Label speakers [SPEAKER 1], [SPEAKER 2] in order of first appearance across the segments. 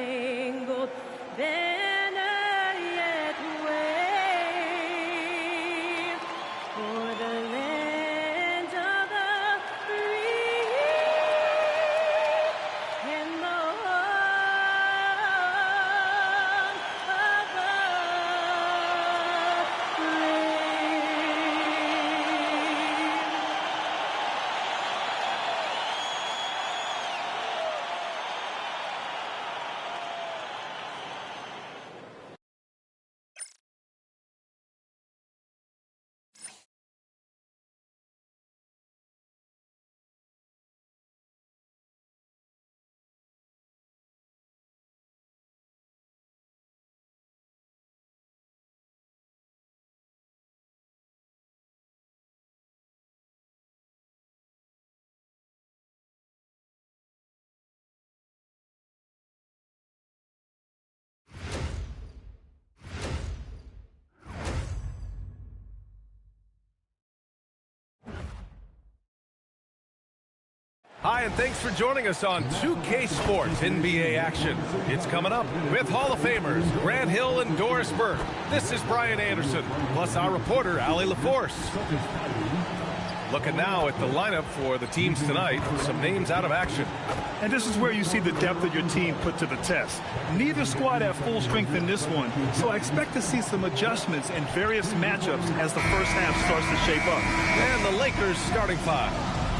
[SPEAKER 1] star-spangled banner yet wave for the land of the free and the home of the brave.
[SPEAKER 2] Hi, and thanks for joining us on 2K Sports NBA action. It's coming up with Hall of Famers Grant Hill and Doris Burke. This is Brian Anderson, plus our reporter, Allie LaForce. Looking now at the lineup for the teams tonight, some names out of action.
[SPEAKER 3] And this is where you see the depth of your team put to the test. Neither squad have full strength in this one, so I expect to see some adjustments in various matchups as the first half starts to shape up.
[SPEAKER 2] And the Lakers starting five.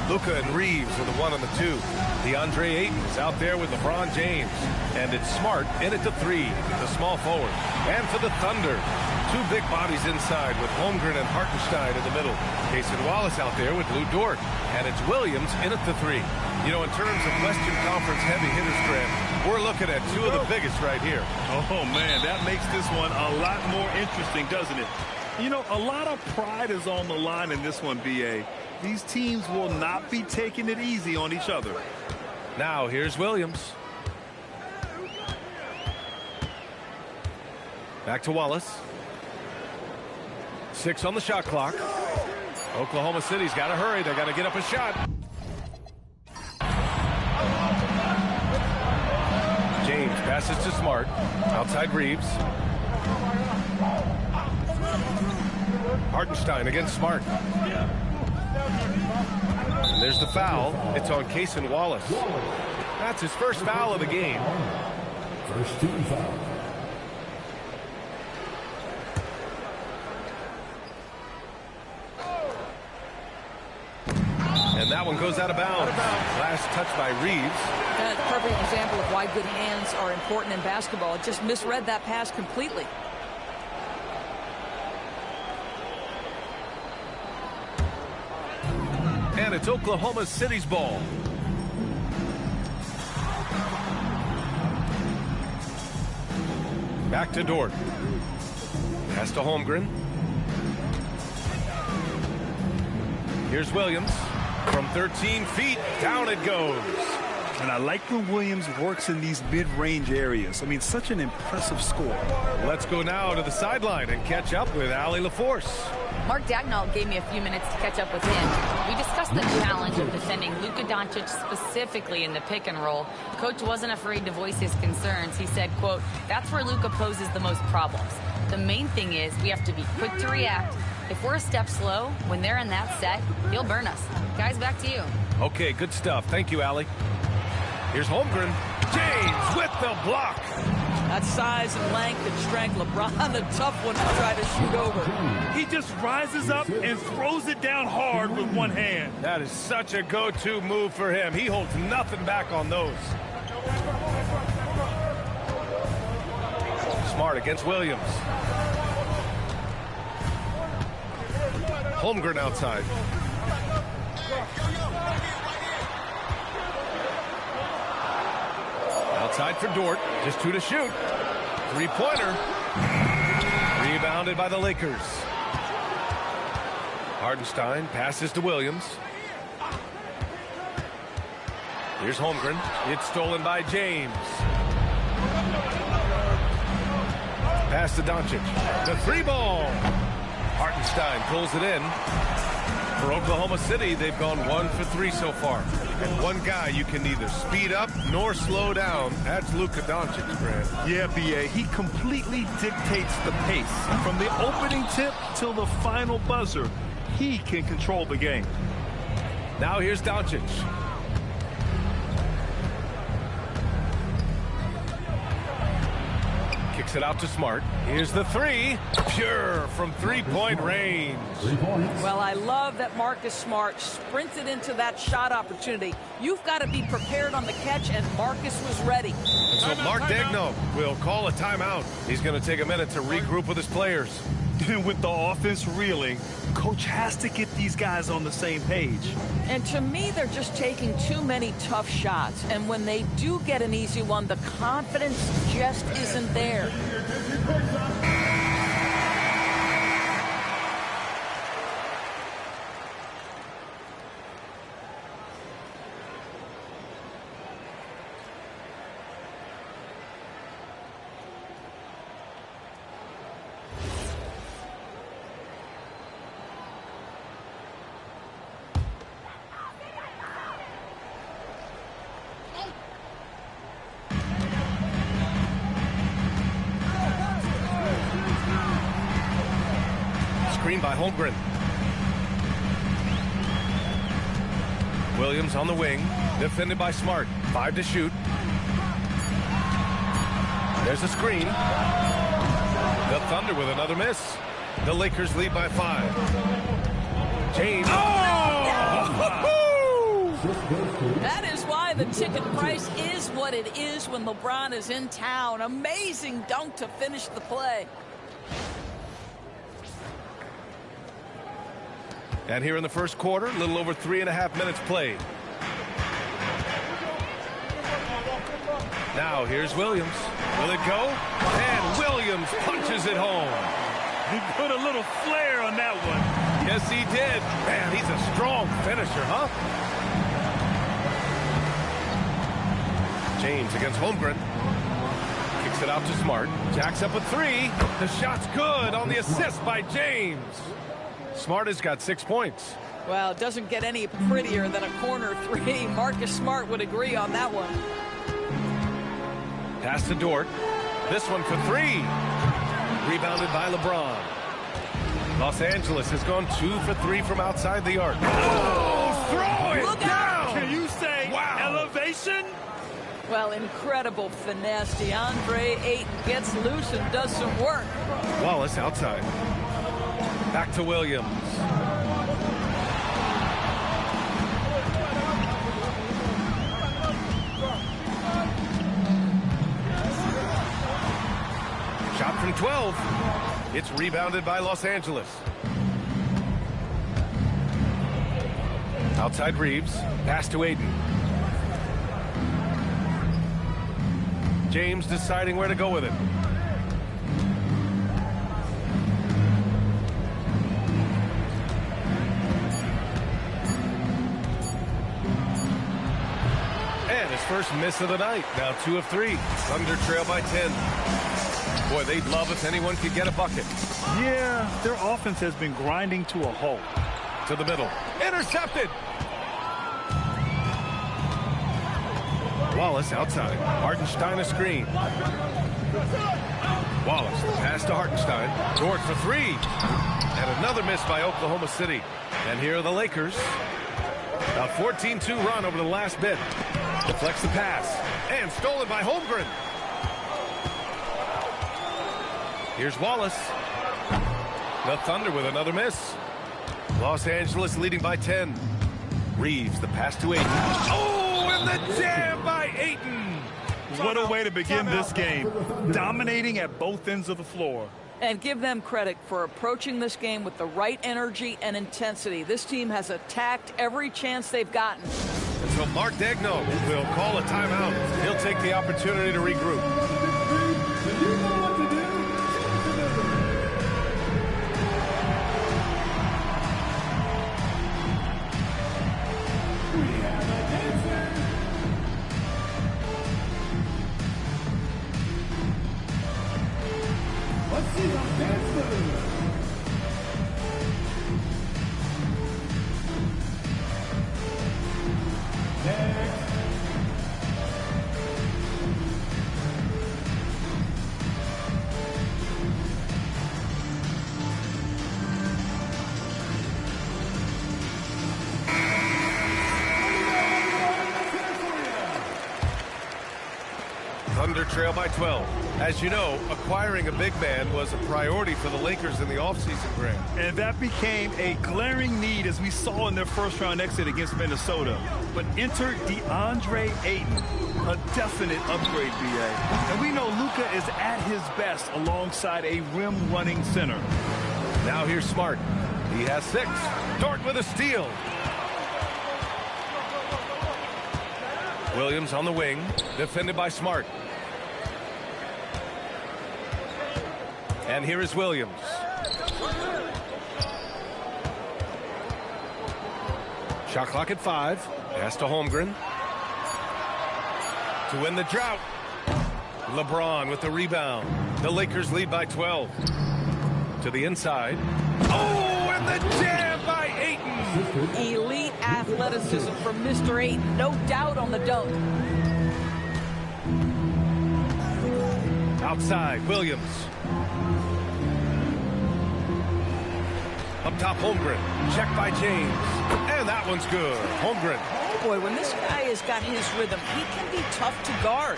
[SPEAKER 2] Luka and Reeves are the 1 and the 2. DeAndre Ayton is out there with LeBron James. And it's Smart in at the 3, the small forward. And for the Thunder, 2 big bodies inside with Holmgren and Hartenstein in the middle. Cason Wallace out there with Lou Dort. And it's Williams in at the 3. You know, in terms of Western Conference heavy hitters, Grant, we're looking at 2 of the biggest right here.
[SPEAKER 3] Oh, man, that makes this one a lot more interesting, doesn't it? You know, a lot of pride is on the line in this one, B.A. These teams will not be taking it easy on each other.
[SPEAKER 2] Now, here's Williams. Back to Wallace. 6 on the shot clock. Oklahoma City's got to hurry. They got to get up a shot. James passes to Smart. Outside Reeves. Hartenstein against Smart. And there's the foul. It's on Cason Wallace. That's his first foul of the game.
[SPEAKER 4] First team foul.
[SPEAKER 2] And that one goes out of bounds. Last touch by Reeves.
[SPEAKER 5] That's a perfect example of why good hands are important in basketball. It just misread that pass completely.
[SPEAKER 2] And it's Oklahoma City's ball. Back to Dort. Pass to Holmgren. Here's Williams. From 13 feet, down it goes.
[SPEAKER 3] And I like when Williams works in these mid-range areas. I mean, such an impressive score.
[SPEAKER 2] Let's go now to the sideline and catch up with Allie LaForce.
[SPEAKER 6] Mark Dagnall gave me a few minutes to catch up with him. We discussed the challenge of defending Luka Doncic specifically in the pick and roll. Coach wasn't afraid to voice his concerns. He said, quote, "That's where Luka poses the most problems. The main thing is we have to be quick to react. If we're a step slow, when they're in that set, he'll burn us." Guys, back to you.
[SPEAKER 2] Okay, good stuff. Thank you, Allie. Here's Holmgren. James with the block.
[SPEAKER 5] That size and length and strength, LeBron, the tough one to try to shoot over.
[SPEAKER 3] He just rises up and throws it down hard with one hand.
[SPEAKER 2] That is such a go-to move for him. He holds nothing back on those. Smart against Williams. Holmgren outside. Outside for Dort. Just 2 to shoot. Three-pointer. Rebounded by the Lakers. Hartenstein passes to Williams. Here's Holmgren. It's stolen by James. Pass to Doncic. The 3 ball. Hartenstein pulls it in. For Oklahoma City, they've gone 1 for 3 so far. And one guy you can neither speed up nor slow down. That's Luka Doncic, Grant.
[SPEAKER 3] Yeah, B.A., he completely dictates the pace. From the opening tip till the final buzzer, he can control the game.
[SPEAKER 2] Now here's Doncic. Kicks it out to Smart. Here's the three. Pure from three-point range.
[SPEAKER 4] 3 points.
[SPEAKER 5] Well, I love that Marcus Smart sprinted into that shot opportunity. You've got to be prepared on the catch, and Marcus was ready.
[SPEAKER 2] And so Mark Daigneault will call a timeout. He's going to take a minute to regroup with his players.
[SPEAKER 3] With the offense reeling, coach has to get these guys on the same page.
[SPEAKER 5] And to me, they're just taking too many tough shots. And when they do get an easy one, the confidence just isn't there.
[SPEAKER 2] Screen by Holmgren. Williams on the wing, defended by Smart. 5 to shoot. There's a screen. The Thunder with another miss. The Lakers lead by 5. James.
[SPEAKER 5] That is why the ticket price is what it is when LeBron is in town. Amazing dunk to finish the play.
[SPEAKER 2] And here in the first quarter, a little over 3.5 minutes played. Now here's Williams. Will it go? And Williams punches it home.
[SPEAKER 3] He put a little flair on that one.
[SPEAKER 2] Yes, he did. Man, he's a strong finisher, huh? James against Holmgren. Kicks it out to Smart. Jacks up a 3. The shot's good on the assist by James. Smart has got 6 points.
[SPEAKER 5] Well, it doesn't get any prettier than a corner 3. Marcus Smart would agree on that one.
[SPEAKER 2] Pass to Dort. This one for 3. Rebounded by LeBron. Los Angeles has gone 2 for 3 from outside the arc. Oh, throw it
[SPEAKER 5] Look
[SPEAKER 2] down!
[SPEAKER 5] out!
[SPEAKER 3] Can you say elevation?
[SPEAKER 5] Well, incredible finesse. DeAndre Ayton gets loose and does some work.
[SPEAKER 2] Wallace outside. Back to Williams. Shot from 12. It's rebounded by Los Angeles. Outside Reeves. Pass to Ayton. James deciding where to go with it. First miss of the night. Now 2 of 3. Thunder trail by 10. Boy, they'd love if anyone could get a bucket.
[SPEAKER 3] Yeah, their offense has been grinding to a halt.
[SPEAKER 2] To the middle. Intercepted. Wallace outside. Hartenstein a screen. Wallace, the pass to Hartenstein. Dort for 3. And another miss by Oklahoma City. And here are the Lakers. A 14-2 run over the last bit. Deflects the pass. And stolen by Holmgren. Here's Wallace. The Thunder with another miss. Los Angeles leading by 10. Reeves, the pass to Ayton. Oh, and the jam by Ayton.
[SPEAKER 3] What a way to begin this game. Dominating at both ends of the floor.
[SPEAKER 5] And give them credit for approaching this game with the right energy and intensity. This team has attacked every chance they've gotten.
[SPEAKER 2] And so Mark Daigneault will call a timeout. He'll take the opportunity to regroup. Thunder trail by 12. As you know, acquiring a big man was a priority for the Lakers in the offseason, Grant.
[SPEAKER 3] And that became a glaring need as we saw in their first-round exit against Minnesota. But enter DeAndre Ayton, a definite upgrade, BA. And we know Luka is at his best alongside a rim-running center.
[SPEAKER 2] Now here's Smart. He has 6. Dort with a steal. Williams on the wing, defended by Smart. And here is Williams. Shot clock at 5. Pass to Holmgren. To win the drought. LeBron with the rebound. The Lakers lead by 12. To the inside. Oh, and the jam by Ayton.
[SPEAKER 5] Elite athleticism from Mr. Ayton. No doubt on the dunk.
[SPEAKER 2] Outside, Williams. Up top, Holmgren. Check by James. And that one's good. Holmgren.
[SPEAKER 5] Boy, when this guy has got his rhythm, he can be tough to guard.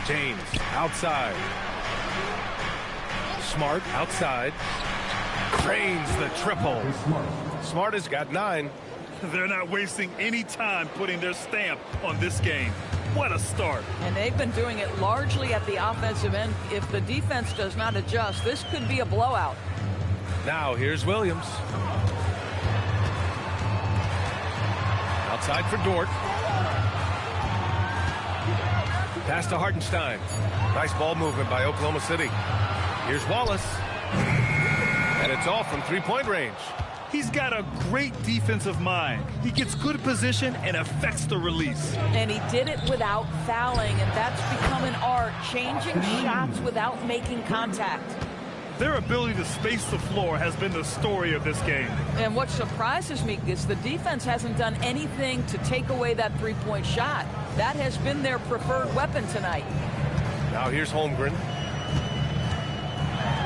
[SPEAKER 2] James outside. Smart outside. Drains the triple. Smart has got 9.
[SPEAKER 3] They're not wasting any time putting their stamp on this game. What a start.
[SPEAKER 5] And they've been doing it largely at the offensive end. If the defense does not adjust, this could be a blowout.
[SPEAKER 2] Now here's Williams. Outside for Dort. Pass to Hartenstein. Nice ball movement by Oklahoma City. Here's Wallace. And it's all from three-point range.
[SPEAKER 3] He's got a great defensive mind. He gets good position and affects the release.
[SPEAKER 5] And he did it without fouling, and that's become an art, changing shots without making contact.
[SPEAKER 3] Their ability to space the floor has been the story of this game.
[SPEAKER 5] And what surprises me is the defense hasn't done anything to take away that three-point shot. That has been their preferred weapon tonight.
[SPEAKER 2] Now here's Holmgren.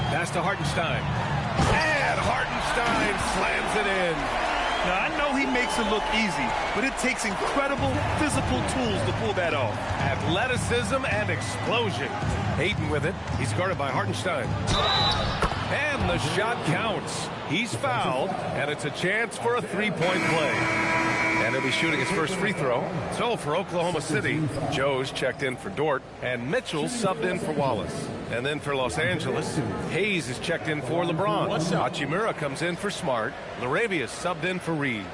[SPEAKER 2] Pass to Hartenstein. And Hartenstein slams it in.
[SPEAKER 3] Now, I know he makes it look easy, but it takes incredible physical tools to pull that off.
[SPEAKER 2] Athleticism and explosion. Ayton with it. He's guarded by Hartenstein. And the shot counts. He's fouled, and it's a chance for a three-point play. And he'll be shooting his first free throw. So for Oklahoma City, Joe's checked in for Dort, and Mitchell subbed in for Wallace. And then for Los Angeles, Hayes is checked in for LeBron. Hachimura comes in for Smart. Laravia subbed in for Reeves.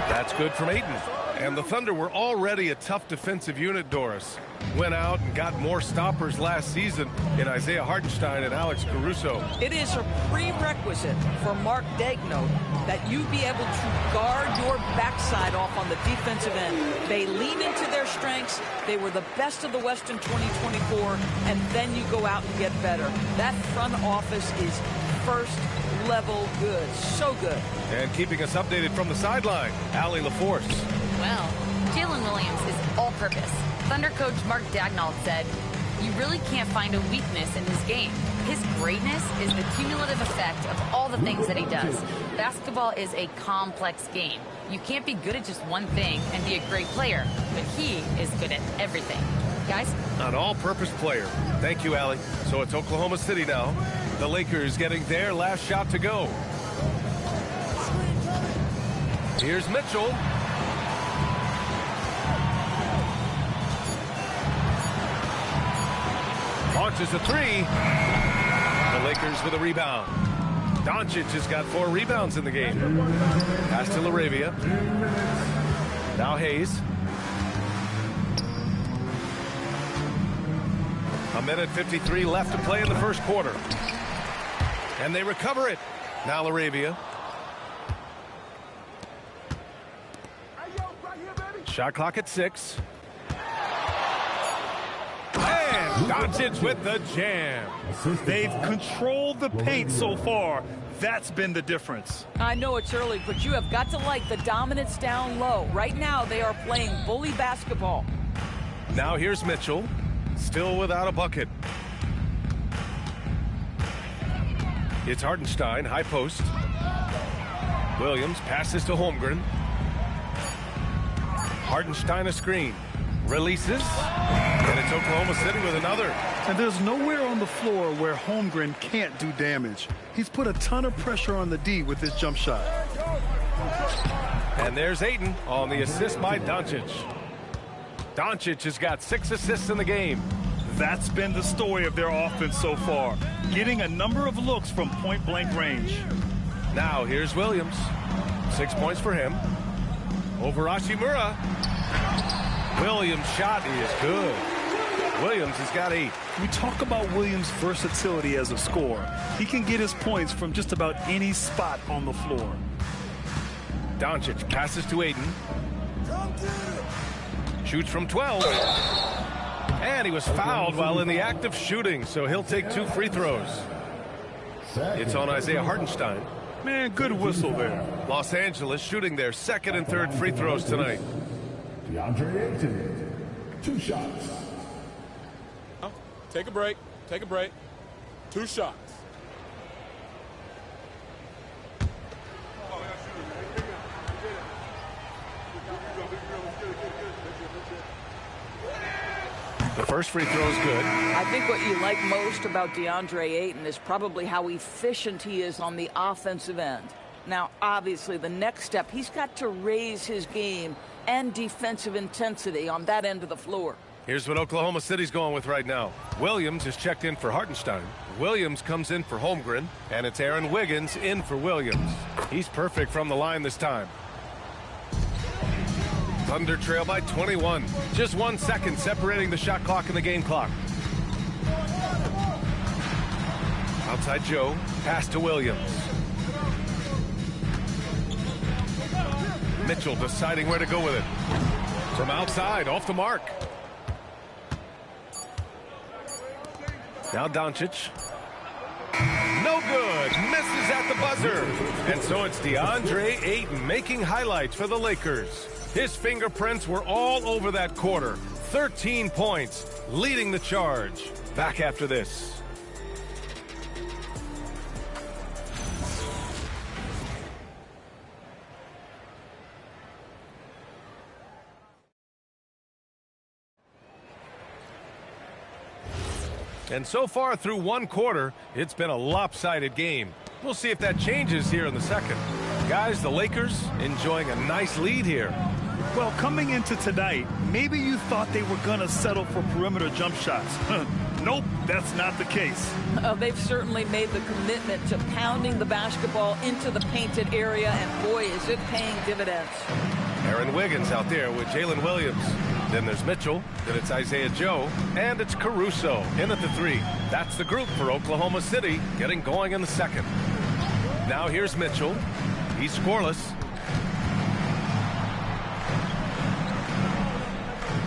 [SPEAKER 2] That's good from Ayton. And the Thunder were already a tough defensive unit, Doris. Went out and got more stoppers last season in Isaiah Hartenstein and Alex Caruso.
[SPEAKER 5] It is a prerequisite for Mark Daigneault that you be able to guard your backside off on the defensive end. They lean into their strengths. They were the best of the West in 2024, and then you go out and get better. That front office is first level good. So good.
[SPEAKER 2] And keeping us updated from the sideline, Allie LaForce.
[SPEAKER 6] Well, Jalen Williams is all-purpose. Thunder coach Mark Daigneault said, "You really can't find a weakness in his game. His greatness is the cumulative effect of all the things that he does. Basketball is a complex game. You can't be good at just one thing and be a great player, but he is good at everything." Guys?
[SPEAKER 2] An all-purpose player. Thank you, Allie. So it's Oklahoma City now. The Lakers getting their last shot to go. Here's Mitchell. Launches a three. The Lakers with a rebound. Doncic has got 4 rebounds in the game. Pass to Laravia. Now Hayes. A minute 53 left to play in the first quarter. And they recover it. Now Laravia. Shot clock at 6. And Doncic with the jam.
[SPEAKER 3] They've controlled the paint so far. That's been the difference.
[SPEAKER 5] I know it's early, but you have got to like the dominance down low. Right now, they are playing bully basketball.
[SPEAKER 2] Now here's Mitchell. Still without a bucket. It's Hartenstein, high post. Williams passes to Holmgren. Hartenstein a screen. Releases. And it's Oklahoma City with another.
[SPEAKER 3] And there's nowhere on the floor where Holmgren can't do damage. He's put a ton of pressure on the D with his jump shot.
[SPEAKER 2] And there's Ayton on the assist by Doncic. Doncic has got 6 assists in the game.
[SPEAKER 3] That's been the story of their offense so far, getting a number of looks from point-blank range.
[SPEAKER 2] Now here's Williams. 6 points for him. Over Hachimura. Williams' shot is good. Williams has got 8.
[SPEAKER 3] We talk about Williams' versatility as a scorer. He can get his points from just about any spot on the floor.
[SPEAKER 2] Doncic passes to Ayton. Shoots from 12. And he was fouled while in the act of shooting, so he'll take 2 free throws. It's on Isaiah Hartenstein.
[SPEAKER 3] Man, good whistle there.
[SPEAKER 2] Los Angeles shooting their 2nd and 3rd free throws tonight.
[SPEAKER 4] DeAndre Ayton, 2 shots.
[SPEAKER 7] Take a break. Take a break. 2 shots.
[SPEAKER 2] The first free throw is good.
[SPEAKER 5] I think what you like most about DeAndre Ayton is probably how efficient he is on the offensive end. Now, obviously, the next step, he's got to raise his game and defensive intensity on that end of the floor.
[SPEAKER 2] Here's what Oklahoma City's going with right now. Williams is checked in for Hartenstein. Williams comes in for Holmgren, and it's Aaron Wiggins in for Williams. He's perfect from the line this time. Thunder trail by 21. Just 1 second separating the shot clock and the game clock. Outside Joe, pass to Williams. Mitchell deciding where to go with it. From outside, off the mark. Now Doncic. No good. Misses at the buzzer. And so it's DeAndre Ayton making highlights for the Lakers. His fingerprints were all over that quarter. 13 points, leading the charge. Back after this. And so far through 1 quarter, it's been a lopsided game. We'll see if that changes here in the second. Guys, the Lakers enjoying a nice lead here.
[SPEAKER 3] Well, coming into tonight, maybe you thought they were going to settle for perimeter jump shots. Nope, that's not the case.
[SPEAKER 5] They've certainly made the commitment to pounding the basketball into the painted area, and boy, is it paying dividends.
[SPEAKER 2] Aaron Wiggins out there with Jalen Williams. Then there's Mitchell, then it's Isaiah Joe, and it's Caruso in at the 3. That's the group for Oklahoma City getting going in the second. Now here's Mitchell. He's scoreless.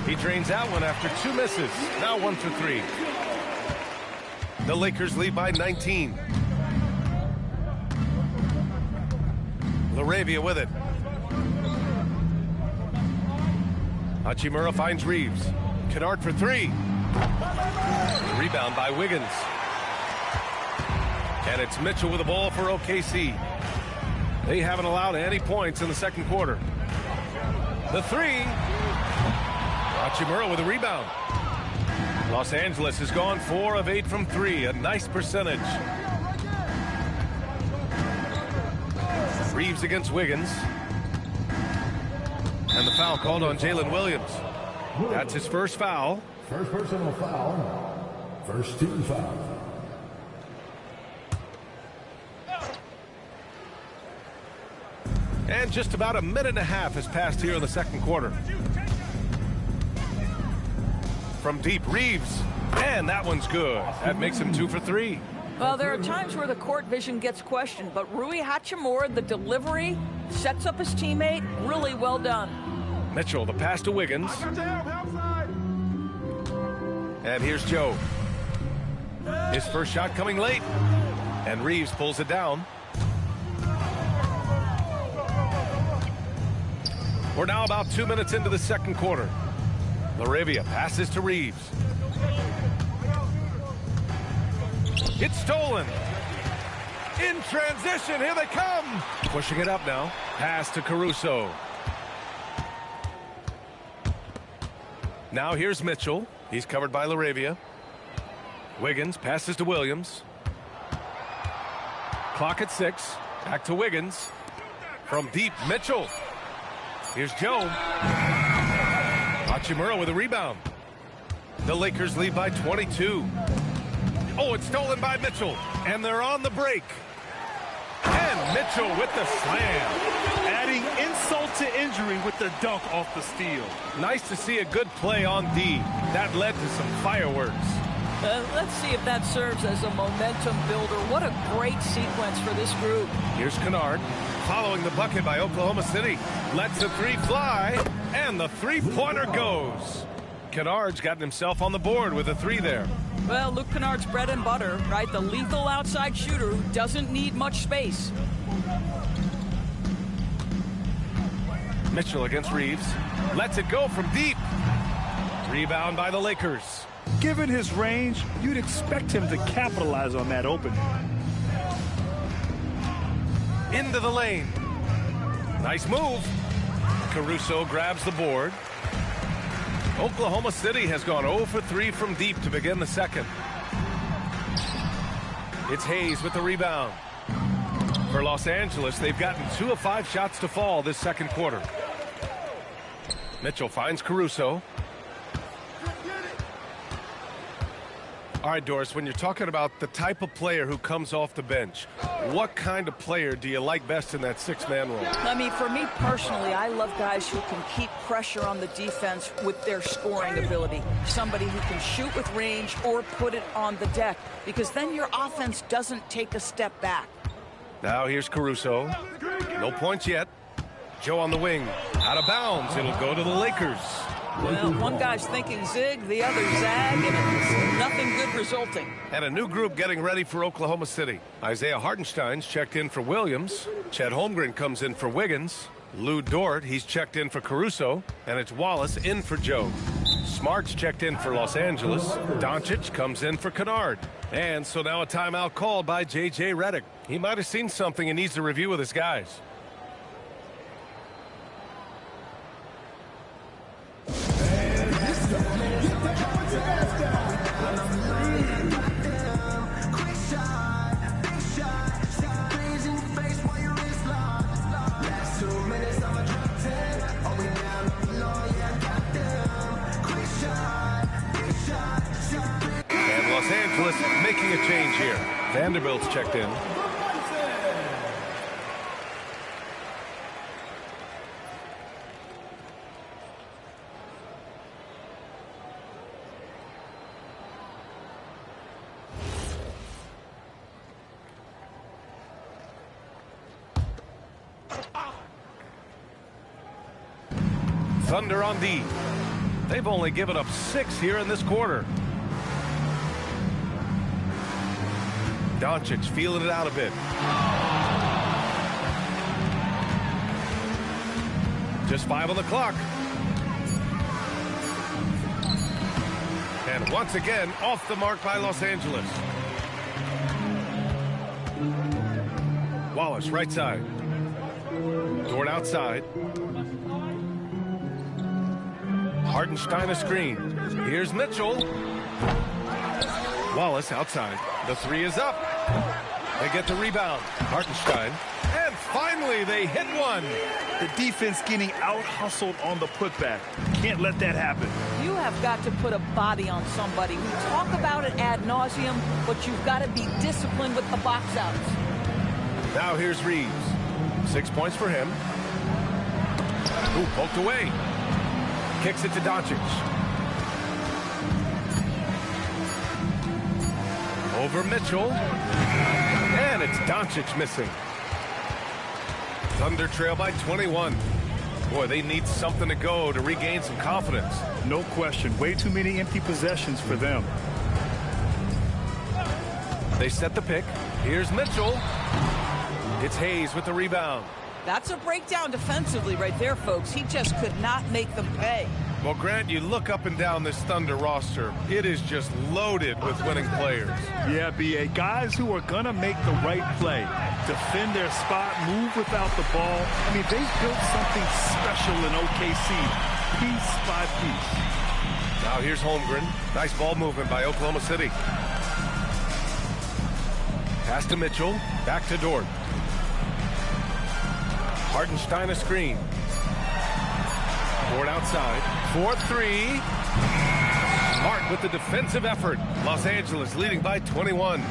[SPEAKER 2] He drains that one after 2 misses. Now 1 for 3. The Lakers lead by 19. LaRavia with it. Hachimura finds Reeves. Kennard for 3. Rebound by Wiggins. And it's Mitchell with the ball for OKC. They haven't allowed any points in the second quarter. The 3. Hachimura with a rebound. Los Angeles has gone 4 of 8 from 3. A nice percentage. Reeves against Wiggins. And the foul called on Jalen Williams. That's his first foul.
[SPEAKER 4] First personal foul. First team foul.
[SPEAKER 2] And just about a minute and a half has passed here in the second quarter. From deep, Reeves. And that one's good. That makes him 2 for 3.
[SPEAKER 5] Well, there are times where the court vision gets questioned, but Rui Hachimura, the delivery, sets up his teammate. Really well done.
[SPEAKER 2] Mitchell, the pass to Wiggins. And here's Joe. His first shot coming late. And Reeves pulls it down. We're now about 2 minutes into the second quarter. LaRavia passes to Reeves. It's stolen. In transition, here they come. Pushing it up now. Pass to Caruso. Now here's Mitchell. He's covered by LaRavia. Wiggins passes to Williams. Clock at 6. Back to Wiggins. From deep, Mitchell. Here's Joe. Hachimura with a rebound. The Lakers lead by 22. Oh, it's stolen by Mitchell. And they're on the break. And Mitchell with the slam.
[SPEAKER 3] Adding insult to injury with the dunk off the steal.
[SPEAKER 2] Nice to see a good play on D. That led to some fireworks.
[SPEAKER 5] Let's see if that serves as a momentum builder. What a great sequence for this group.
[SPEAKER 2] Here's Kennard following the bucket by Oklahoma City. Lets the three fly, and the three-pointer goes. Kennard's gotten himself on the board with a three there.
[SPEAKER 5] Well, Luke Kennard's bread and butter, right? The lethal outside shooter who doesn't need much space.
[SPEAKER 2] Mitchell against Reeves. Lets it go from deep. Rebound by the Lakers.
[SPEAKER 3] Given his range, you'd expect him to capitalize on that opening.
[SPEAKER 2] Into the lane. Nice move. Caruso grabs the board. Oklahoma City has gone 0 for 3 from deep to begin the second. It's Hayes with the rebound. For Los Angeles, they've gotten 2 of 5 shots to fall this second quarter. Mitchell finds Caruso. All right, Doris, when you're talking about the type of player who comes off the bench, what kind of player do you like best in that six-man role?
[SPEAKER 5] I mean, for me personally, I love guys who can keep pressure on the defense with their scoring ability. Somebody who can shoot with range or put it on the deck, because then your offense doesn't take a step back.
[SPEAKER 2] Now here's Caruso. No points yet. Joe on the wing. Out of bounds. It'll go to the Lakers.
[SPEAKER 5] Well, one guy's thinking zig, the other zag, and it's nothing good resulting.
[SPEAKER 2] And a new group getting ready for Oklahoma City. Isaiah Hartenstein's checked in for Williams. Chet Holmgren comes in for Wiggins. Lou Dort, he's checked in for Caruso. And it's Wallace in for Joe. Smart's checked in for Los Angeles. Doncic comes in for Kennard. And so now a timeout called by J.J. Redick. He might have seen something and needs to review with his guys. Los Angeles making a change here. Vanderbilt's checked in. Thunder on D. They've only given up 6 here in this quarter. Doncic feeling it out a bit. Just 5 on the clock. And once again, off the mark by Los Angeles. Wallace, right side. Dort outside. Hartenstein a screen. Here's Mitchell. Wallace outside. The three is up. They get the rebound. Hartenstein. And finally, they hit one.
[SPEAKER 3] The defense getting out-hustled on the putback. Can't let that happen.
[SPEAKER 5] You have got to put a body on somebody. We talk about it ad nauseum, but you've got to be disciplined with the box outs.
[SPEAKER 2] Now here's Reeves. 6 points for him. Ooh, poked away. Kicks it to Doncic. Over Mitchell. And it's Doncic missing. Thunder trail by 21. Boy, they need something to go to regain some confidence.
[SPEAKER 3] No question. Way too many empty possessions for them.
[SPEAKER 2] They set the pick. Here's Mitchell. It's Hayes with the rebound.
[SPEAKER 5] That's a breakdown defensively right there, folks. He just could not make them pay.
[SPEAKER 2] Well, Grant, you look up and down this Thunder roster. It is just loaded with winning players.
[SPEAKER 3] Yeah, B.A. Guys who are going to make the right play, defend their spot, move without the ball. I mean, they've built something special in OKC, piece by piece.
[SPEAKER 2] Now here's Holmgren. Nice ball movement by Oklahoma City. Pass to Mitchell. Back to Dort. Hartenstein a screen. Dort outside. 4-3. Smart with the defensive effort. Los Angeles leading by 21.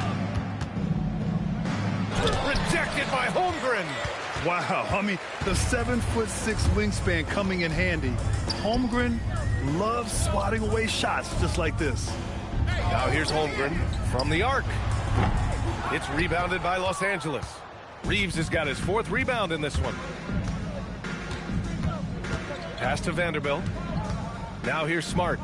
[SPEAKER 2] Rejected by Holmgren.
[SPEAKER 3] Wow, I mean, the 7'6" wingspan coming in handy. Holmgren loves swatting away shots just like this.
[SPEAKER 2] Now here's Holmgren from the arc. It's rebounded by Los Angeles. Reeves has got his 4th rebound in this one. Pass to Vanderbilt. Now here's Smart.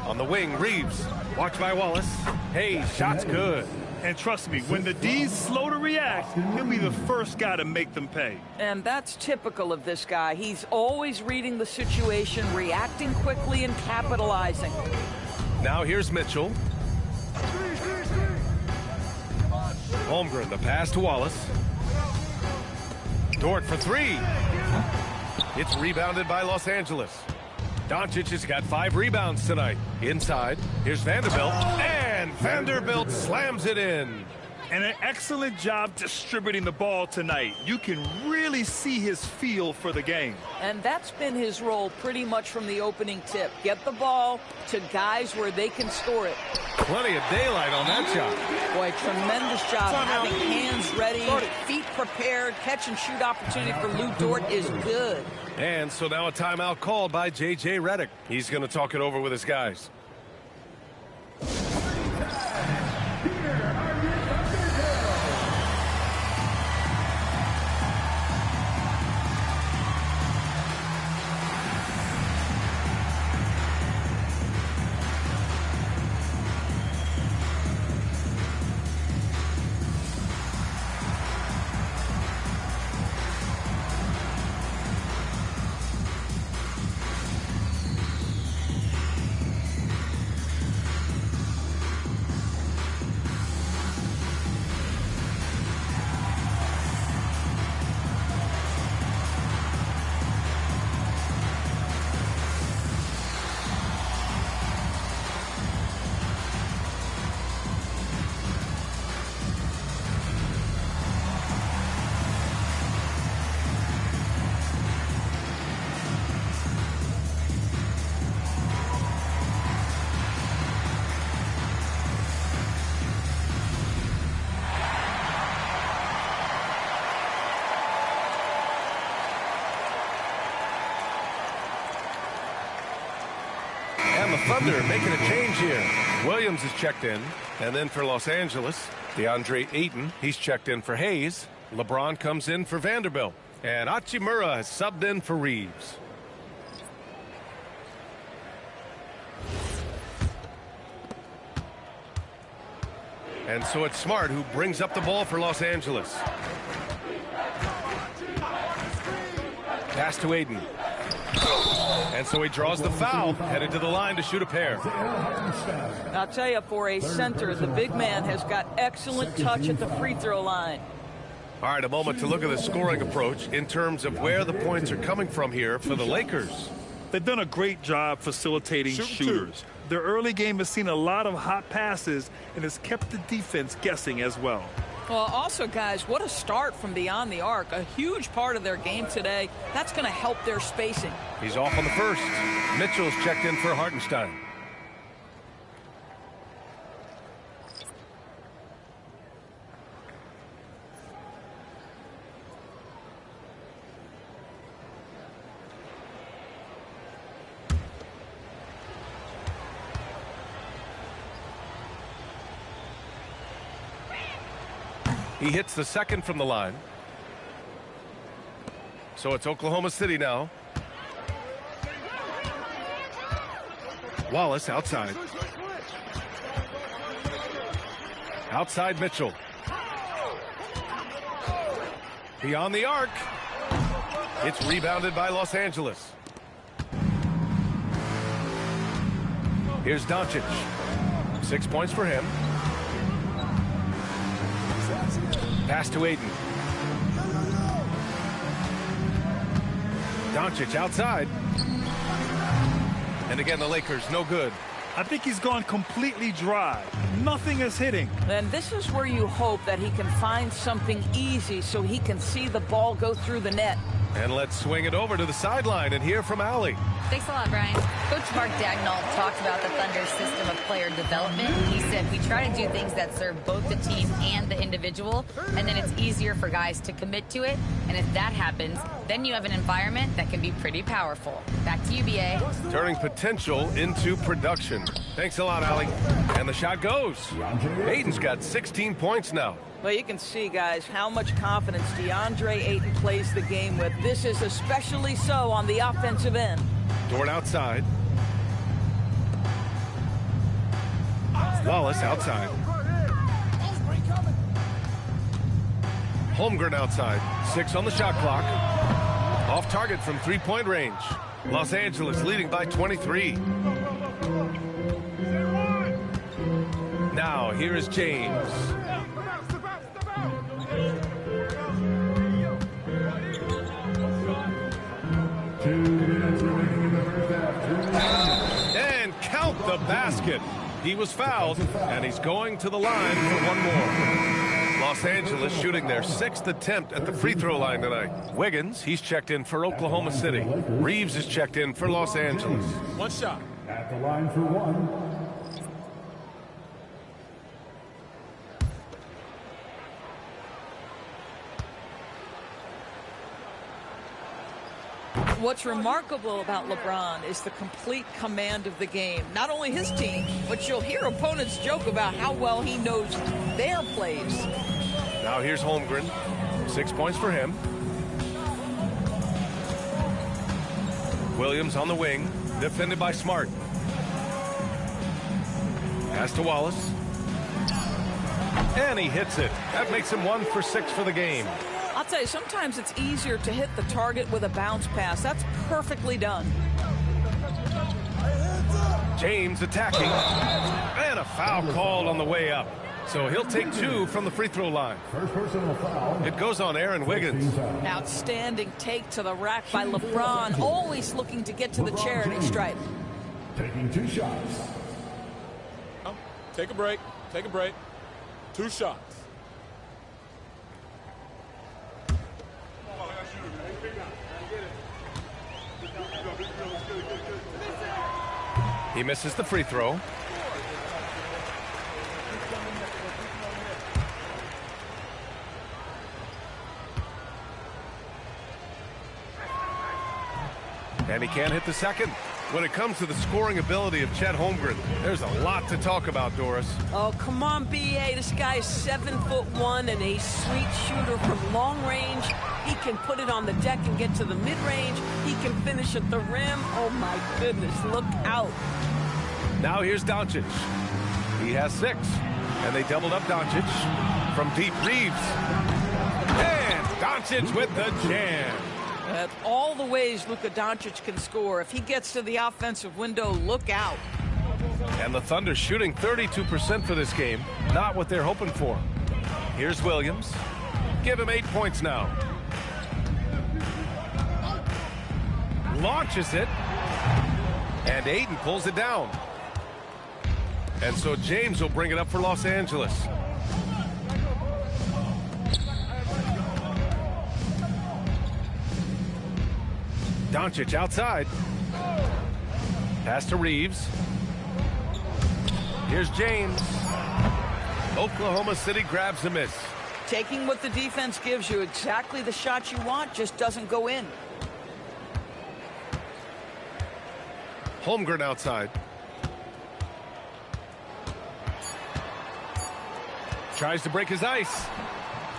[SPEAKER 2] On the wing, Reeves. Watched by Wallace. Hey, shot's good.
[SPEAKER 3] And trust me, when the D's slow to react, he'll be the first guy to make them pay.
[SPEAKER 5] And that's typical of this guy. He's always reading the situation, reacting quickly, and capitalizing.
[SPEAKER 2] Now here's Mitchell. Holmgren, the pass to Wallace. Dort for 3. It's rebounded by Los Angeles. Doncic has got 5 rebounds tonight. Inside, here's Vanderbilt. And Vanderbilt slams it in.
[SPEAKER 3] And an excellent job distributing the ball tonight. You can really see his feel for the game.
[SPEAKER 5] And that's been his role pretty much from the opening tip. Get the ball to guys where they can score it.
[SPEAKER 2] Plenty of daylight on that shot.
[SPEAKER 5] Boy, tremendous job having hands ready, feet prepared. Catch and shoot opportunity for Lou Dort is good.
[SPEAKER 2] And so now a timeout called by J.J. Redick. He's going to talk it over with his guys. And the Thunder making a change here. Williams is checked in. And then for Los Angeles, DeAndre Ayton, he's checked in for Hayes. LeBron comes in for Vanderbilt. And Hachimura has subbed in for Reeves. And so it's Smart who brings up the ball for Los Angeles. Pass to Ayton. And so he draws the foul, headed to the line to shoot a pair.
[SPEAKER 5] I'll tell you, for a center, the big man has got excellent touch at the free throw line.
[SPEAKER 2] All right, a moment to look at the scoring approach in terms of where the points are coming from here for the Lakers.
[SPEAKER 3] They've done a great job facilitating shooters. Their early game has seen a lot of hot passes and has kept the defense guessing as well.
[SPEAKER 5] Well, also, guys, what a start from beyond the arc. A huge part of their game today. That's going to help their spacing.
[SPEAKER 2] He's off on the first. Mitchell's checked in for Hartenstein. He hits the second from the line. So it's Oklahoma City now. Wallace outside. Outside Mitchell. Beyond the arc. It's rebounded by Los Angeles. Here's Doncic. 6 points for him. Pass to Ayton. Doncic outside. And again, the Lakers, no good.
[SPEAKER 3] I think he's gone completely dry. Nothing is hitting.
[SPEAKER 5] And this is where you hope that he can find something easy so he can see the ball go through the net.
[SPEAKER 2] And let's swing it over to the sideline and hear from Allie.
[SPEAKER 6] Thanks a lot, Brian. Coach Mark Daigneault talked about the Thunder's system of player development. He said, we try to do things that serve both the team and the individual, and then it's easier for guys to commit to it. And if that happens, then you have an environment that can be pretty powerful. Back to you, BA.
[SPEAKER 2] Turning potential into production. Thanks a lot, Allie. And the shot goes. Ayton's got 16 points now.
[SPEAKER 5] Well, you can see, guys, how much confidence DeAndre Ayton plays the game with. This is especially so on the offensive end.
[SPEAKER 2] Dort outside. Wallace outside. Holmgren outside. 6 on the shot clock. Off target from three-point range. Los Angeles leading by 23. Now, here is James. And count the basket. He was fouled, and he's going to the line for one more. Los Angeles shooting their 6th attempt at the free throw line tonight. Wiggins, he's checked in for Oklahoma City. Reeves is checked in for Los Angeles.
[SPEAKER 7] One shot.
[SPEAKER 4] At the line for one.
[SPEAKER 5] What's remarkable about LeBron is the complete command of the game. Not only his team, but you'll hear opponents joke about how well he knows their plays.
[SPEAKER 2] Now here's Holmgren. 6 points for him. Williams on the wing, defended by Smart. Pass to Wallace. And he hits it. That makes him 1 for 6 for the game.
[SPEAKER 5] I'll tell you, sometimes it's easier to hit the target with a bounce pass. That's perfectly done.
[SPEAKER 2] James attacking. And a foul called on the way up. So he'll take 2 from the free throw line.
[SPEAKER 4] First personal foul.
[SPEAKER 2] It goes on Aaron Wiggins.
[SPEAKER 5] Outstanding take to the rack by LeBron, always looking to get to the charity stripe.
[SPEAKER 4] Taking 2 shots.
[SPEAKER 7] Take a break. Take a break. 2 shots.
[SPEAKER 2] He misses the free throw. And he can't hit the second. When it comes to the scoring ability of Chet Holmgren, there's a lot to talk about, Doris.
[SPEAKER 1] Oh, come on, BA. This guy is 7'1" and a sweet shooter from long range. He can put it on the deck and get to the mid-range. He can finish at the rim. Oh, my goodness. Look out.
[SPEAKER 2] Now here's Doncic. He has 6. And they doubled up Doncic from deep. Reeves. And Doncic with the jam.
[SPEAKER 5] That's all the ways Luka Doncic can score. If he gets to the offensive window, look out.
[SPEAKER 2] And the Thunder shooting 32% for this game. Not what they're hoping for. Here's Williams. Give him 8 points now. Launches it. And Ayton pulls it down. And so James will bring it up for Los Angeles. Doncic outside. Pass to Reeves. Here's James. Oklahoma City grabs a miss.
[SPEAKER 5] Taking what the defense gives you, exactly the shot you want, just doesn't go in.
[SPEAKER 2] Holmgren outside. Tries to break his ice.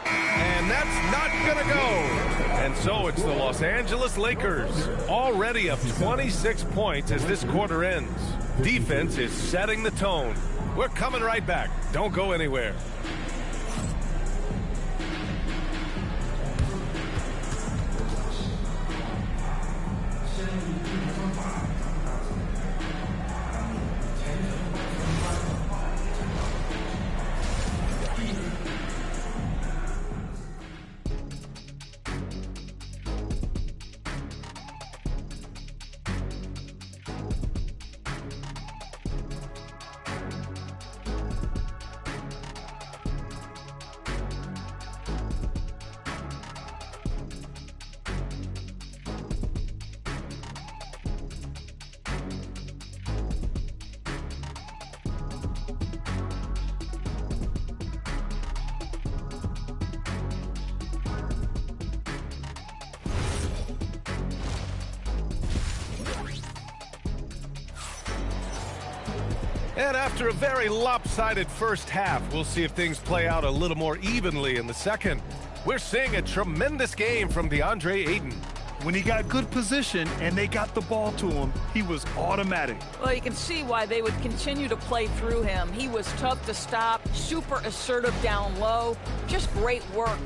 [SPEAKER 2] And that's not gonna go. And so it's the Los Angeles Lakers, already up 26 points as this quarter ends. Defense is setting the tone. We're coming right back. Don't go anywhere. And after a very lopsided first half, we'll see if things play out a little more evenly in the second. We're seeing a tremendous game from DeAndre Ayton.
[SPEAKER 3] When he got good position and they got the ball to him, he was automatic.
[SPEAKER 5] Well, you can see why they would continue to play through him. He was tough to stop, super assertive down low, just great work.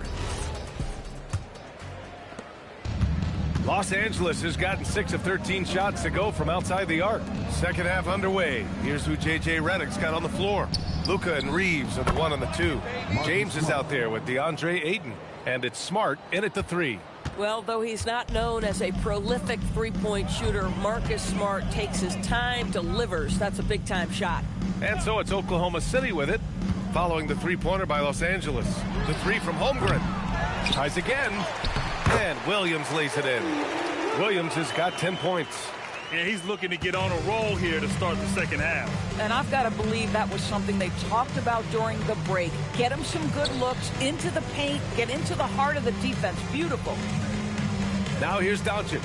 [SPEAKER 2] Los Angeles has gotten 6 of 13 shots to go from outside the arc. Second half underway. Here's who J.J. Redick's got on the floor. Luka and Reeves are the 1 and the 2. James is out there with DeAndre Ayton. And it's Smart in at the 3.
[SPEAKER 1] Well, though he's not known as a prolific three-point shooter, Marcus Smart takes his time, delivers. That's a big-time shot.
[SPEAKER 2] And so it's Oklahoma City with it, following the three-pointer by Los Angeles. The 3 from Holmgren. Tries again. And Williams lays it in. Williams has got 10 points.
[SPEAKER 3] And he's looking to get on a roll here to start the second half.
[SPEAKER 5] And I've got to believe that was something they talked about during the break. Get him some good looks into the paint, get into the heart of the defense. Beautiful.
[SPEAKER 2] Now here's Doncic.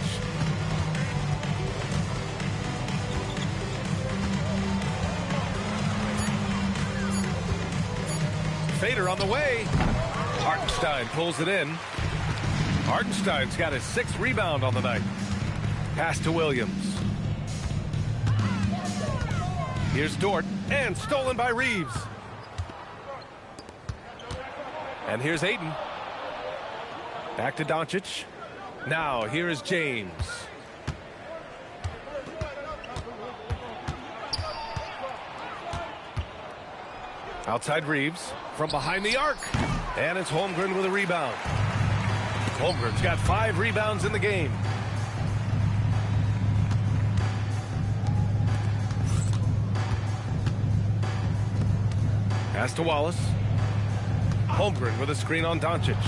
[SPEAKER 2] Fader on the way. Hartenstein pulls it in. Hartenstein's got his 6th rebound on the night. Pass to Williams. Here's Dort, and stolen by Reeves. And here's Ayton. Back to Doncic. Now here is James. Outside Reeves from behind the arc. And it's Holmgren with a rebound. Holmgren's got 5 rebounds in the game. Pass to Wallace. Holmgren with a screen on Doncic.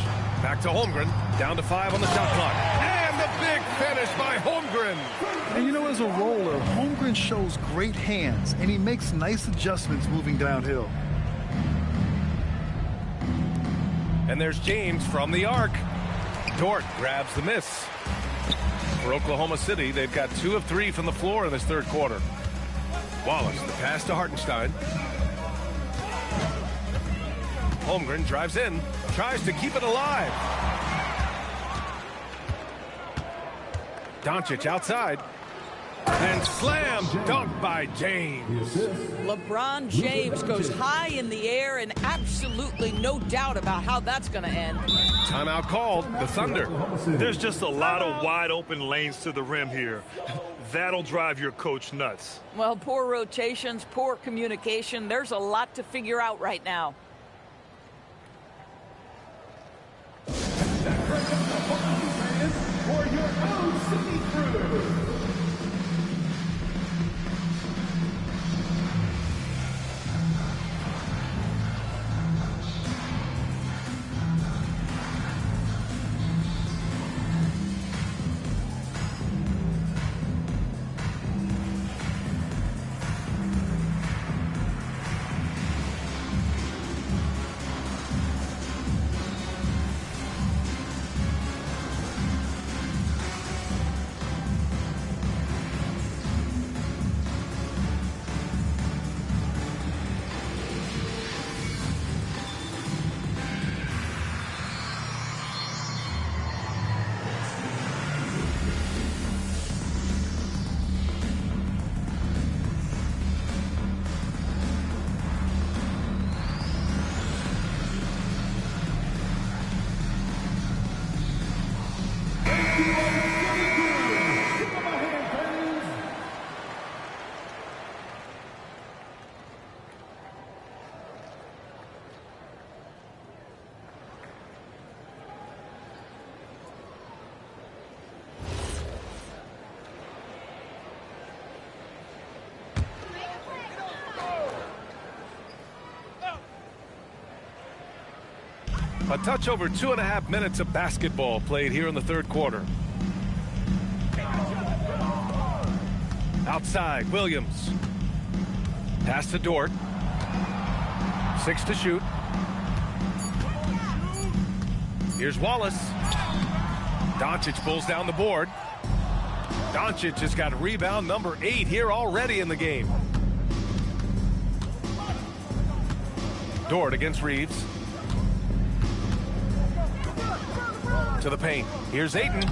[SPEAKER 2] Back to Holmgren. Down to 5 on the shot clock. And the big finish by Holmgren.
[SPEAKER 3] And you know, as a roller, Holmgren shows great hands, and he makes nice adjustments moving downhill.
[SPEAKER 2] And there's James from the arc. Dort grabs the miss. For Oklahoma City, they've got 2 of 3 from the floor in this third quarter. Wallace, the pass to Hartenstein. Holmgren drives in, tries to keep it alive. Doncic outside. And slam dunk by James.
[SPEAKER 5] LeBron James goes high in the air, and absolutely no doubt about how that's going to end.
[SPEAKER 2] Timeout called. The Thunder.
[SPEAKER 3] There's just a lot of wide open lanes to the rim here. That'll drive your coach nuts.
[SPEAKER 5] Well, poor rotations, poor communication. There's a lot to figure out right now.
[SPEAKER 4] For your own City Crew.
[SPEAKER 2] A touch over 2.5 minutes of basketball played here in the third quarter. Outside, Williams. Pass to Dort. 6 to shoot. Here's Wallace. Doncic pulls down the board. Doncic has got rebound number 8 here already in the game. Dort against Reeves. To the paint. Here's Ayton.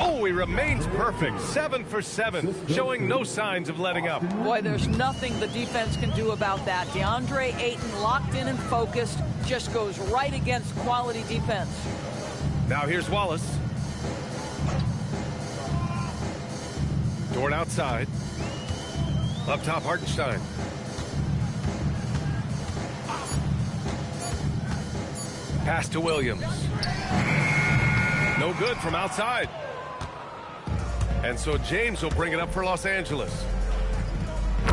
[SPEAKER 2] Oh, he remains perfect. 7 for 7, showing no signs of letting up.
[SPEAKER 5] Boy, there's nothing the defense can do about that. DeAndre Ayton, locked in and focused, just goes right against quality defense.
[SPEAKER 2] Now here's Wallace. Dort outside. Up top, Hartenstein. Pass to Williams. No good from outside. And so James will bring it up for Los Angeles.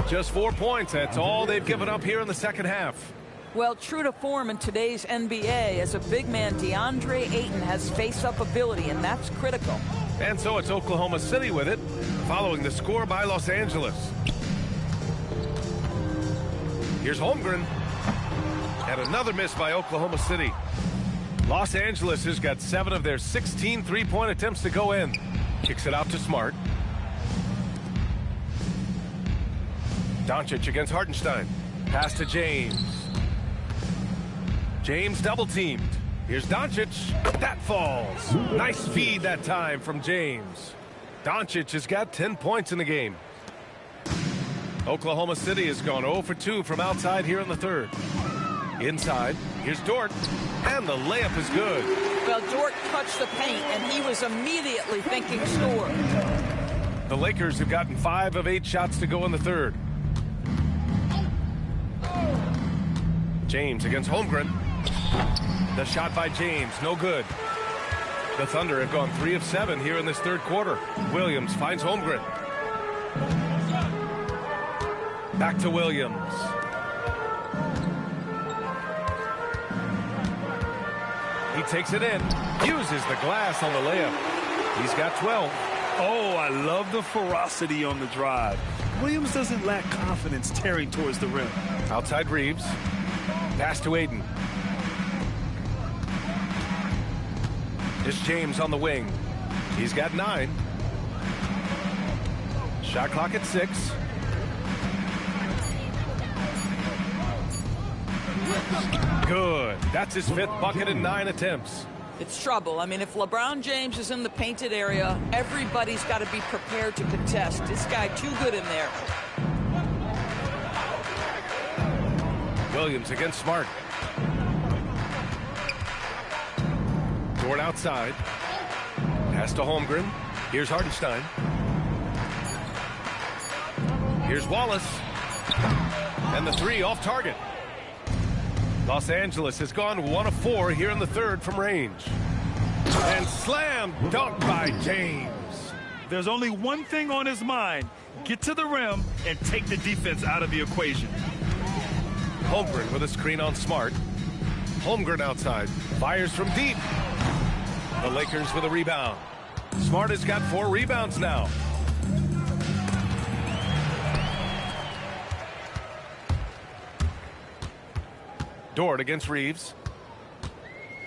[SPEAKER 2] Just 4 points. That's all they've given up here in the second half.
[SPEAKER 5] Well, true to form in today's NBA, as a big man, DeAndre Ayton has face-up ability, and that's critical.
[SPEAKER 2] And so it's Oklahoma City with it, following the score by Los Angeles. Here's Holmgren. And another miss by Oklahoma City. Los Angeles has got 7 of their 16 three-point attempts to go in. Kicks it out to Smart. Doncic against Hartenstein. Pass to James. James double-teamed. Here's Doncic. That falls. Nice feed that time from James. Doncic has got 10 points in the game. Oklahoma City has gone 0 for 2 from outside here in the third. Inside, here's Dort, and the layup is good.
[SPEAKER 5] Well, Dort touched the paint, and he was immediately thinking score.
[SPEAKER 2] The Lakers have gotten 5 of 8 shots to go in the third. James against Holmgren. The shot by James, no good. The Thunder have gone 3 of 7 here in this third quarter. Williams finds Holmgren. Back to Williams. He takes it in, uses the glass on the layup. He's got 12.
[SPEAKER 3] Oh, I love the ferocity on the drive. Williams doesn't lack confidence tearing towards the rim.
[SPEAKER 2] Outside Reeves. Pass to Ayton. It's James on the wing. He's got 9. Shot clock at 6. Good. That's his 5th bucket in 9 attempts.
[SPEAKER 5] It's trouble. I mean, if LeBron James is in the painted area, everybody's got to be prepared to contest. This guy too good in there.
[SPEAKER 2] Williams against Smart. Dort outside. Pass to Holmgren. Here's Hartenstein. Here's Wallace. And the 3 off target. Los Angeles has gone 1 of 4 here in the third from range. And slam dunk by James.
[SPEAKER 3] There's only one thing on his mind. Get to the rim and take the defense out of the equation.
[SPEAKER 2] Holmgren with a screen on Smart. Holmgren outside. Fires from deep. The Lakers with a rebound. Smart has got 4 rebounds now. Dort against Reeves.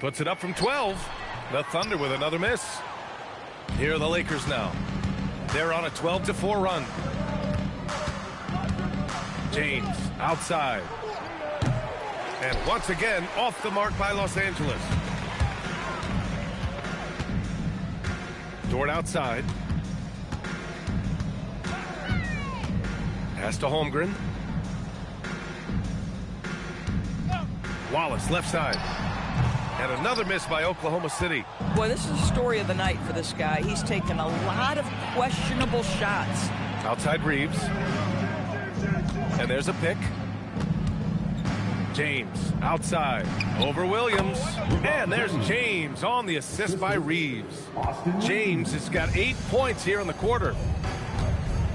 [SPEAKER 2] Puts it up from 12. The Thunder with another miss. Here are the Lakers now. They're on a 12-4 run. James outside. And once again, off the mark by Los Angeles. Dort outside. Pass to Holmgren. Wallace, left side. And another miss by Oklahoma City.
[SPEAKER 5] Boy, this is the story of the night for this guy. He's taken a lot of questionable shots.
[SPEAKER 2] Outside Reeves. And there's a pick. James outside over Williams. And there's James on the assist by Reeves. James has got 8 points here in the quarter.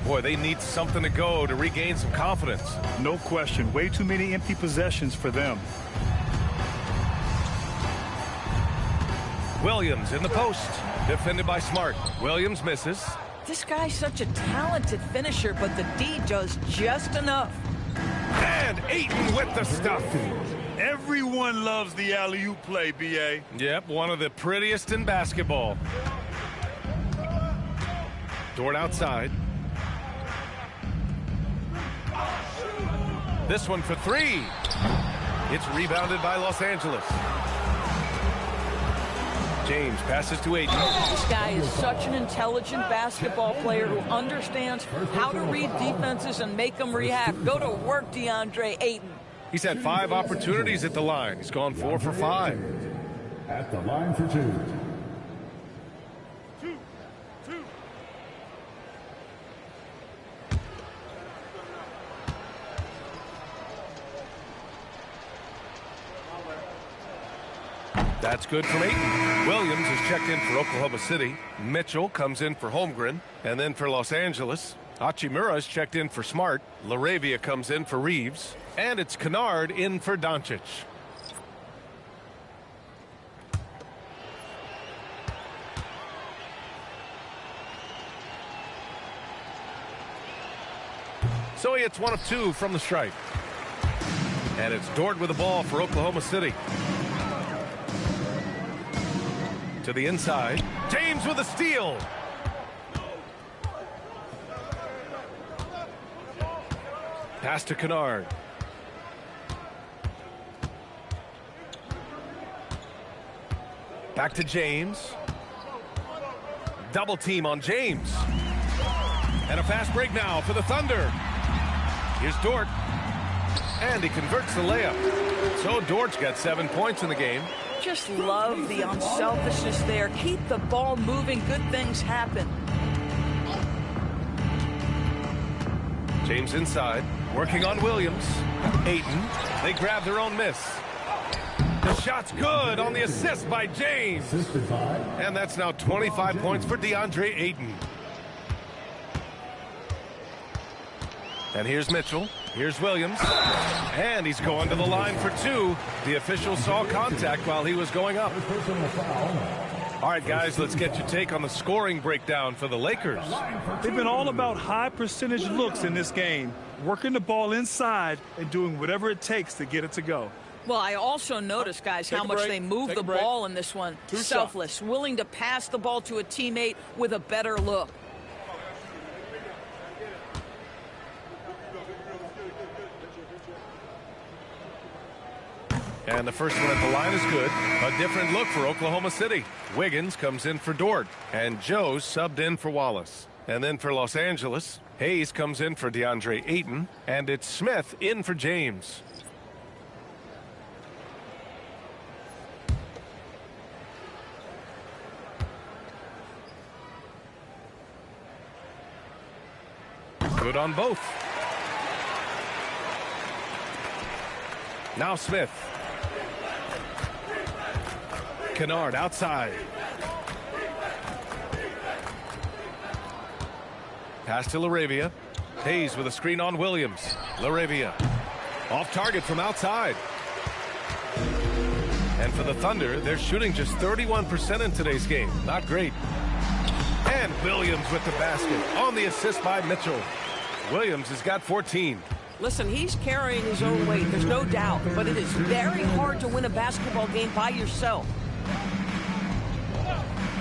[SPEAKER 2] Boy, they need something to go to regain some confidence.
[SPEAKER 3] No question. Way too many empty possessions for them.
[SPEAKER 2] Williams in the post. Defended by Smart. Williams misses.
[SPEAKER 5] This guy's such a talented finisher, but the D does just enough.
[SPEAKER 2] And Ayton with the stuff.
[SPEAKER 3] Everyone loves the alley-oop play, B.A.
[SPEAKER 2] Yep, one of the prettiest in basketball. Dort outside. This one for 3. It's rebounded by Los Angeles. James passes to Ayton.
[SPEAKER 5] This guy is such an intelligent basketball player who understands how to read defenses and make them react. Go to work, DeAndre Ayton.
[SPEAKER 2] He's had 5 opportunities at the line. He's gone 4 for 5.
[SPEAKER 4] At the line for 2.
[SPEAKER 2] That's good from Ayton. Williams is checked in for Oklahoma City. Mitchell comes in for Holmgren. And then for Los Angeles, Hachimura is checked in for Smart. LaRavia comes in for Reeves. And it's Kennard in for Doncic. So he hits 1 of 2 from the stripe. And it's Dort with the ball for Oklahoma City. To the inside. James with a steal. Pass to Kennard. Back to James. Double team on James. And a fast break now for the Thunder. Here's Dort. And he converts the layup. So Dort's got 7 points in the game.
[SPEAKER 5] Just love the unselfishness there. Keep the ball moving. Good things happen.
[SPEAKER 2] James inside, working on Williams. Ayton, they grab their own miss. The shot's good on the assist by James. And that's now 25 points for DeAndre Ayton. And here's Mitchell. Here's Williams. And he's going to the line for 2. The official saw contact while he was going up. All right, guys, let's get your take on the scoring breakdown for the Lakers.
[SPEAKER 3] They've been all about high percentage looks in this game, working the ball inside and doing whatever it takes to get it to go.
[SPEAKER 5] Well, I also noticed, guys, how much they move the ball in this one. Selfless, willing to pass the ball to a teammate with a better look.
[SPEAKER 2] And the first one at the line is good. A different look for Oklahoma City. Wiggins comes in for Dort. And Joe subbed in for Wallace. And then for Los Angeles, Hayes comes in for DeAndre Ayton. And it's Smith in for James. Good on both. Now Smith. Kennard outside. Pass to LaRavia. Hayes with a screen on Williams. LaRavia off target from outside. And for the Thunder, they're shooting just 31% in today's game. Not great. And Williams with the basket on the assist by Mitchell. Williams has got 14.
[SPEAKER 1] Listen, he's carrying his own weight, there's no doubt, but it is very hard to win a basketball game by yourself.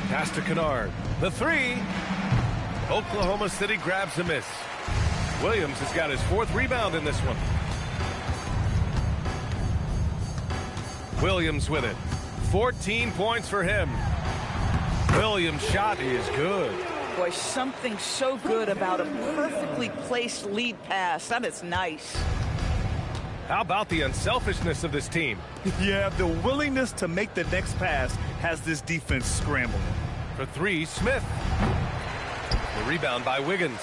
[SPEAKER 2] Pass to Kennard. The 3. Oklahoma City grabs a miss. Williams has got his 4th rebound in this one. Williams with it. 14 points for him. Williams' shot is good.
[SPEAKER 5] Boy, something so good about a perfectly placed lead pass. That is nice.
[SPEAKER 2] How about the unselfishness of this team?
[SPEAKER 3] Yeah, the willingness to make the next pass has this defense scrambling.
[SPEAKER 2] For 3, Smith. The rebound by Wiggins.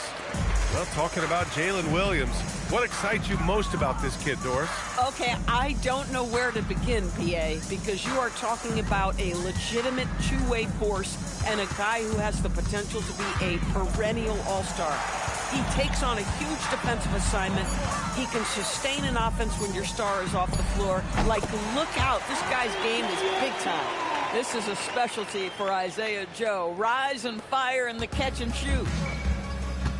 [SPEAKER 2] Well, talking about Jalen Williams, what excites you most about this kid, Doris?
[SPEAKER 1] Okay, I don't know where to begin, PA, because you are talking about a legitimate two-way force and a guy who has the potential to be a perennial all-star. He takes on a huge defensive assignment. He can sustain an offense when your star is off the floor. Like, look out, this guy's game is big time.
[SPEAKER 5] This is a specialty for Isaiah Joe. Rise and fire in the catch and shoot.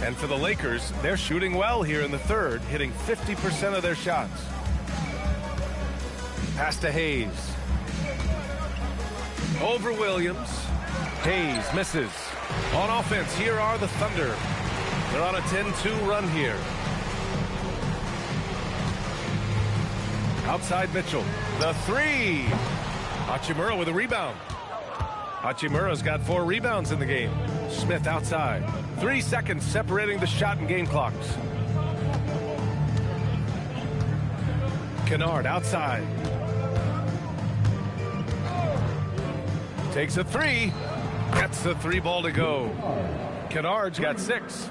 [SPEAKER 2] And for the Lakers, they're shooting well here in the 3rd, hitting 50% of their shots. Pass to Hayes. Over Williams. Hayes misses. On offense, here are the Thunder. They're on a 10-2 run here. Outside Mitchell. The three. Hachimura with a rebound. Hachimura's got 4 rebounds in the game. Smith outside. 3 seconds separating the shot and game clocks. Kennard outside. Takes a 3. Gets the 3 ball to go. Kennard's got 6.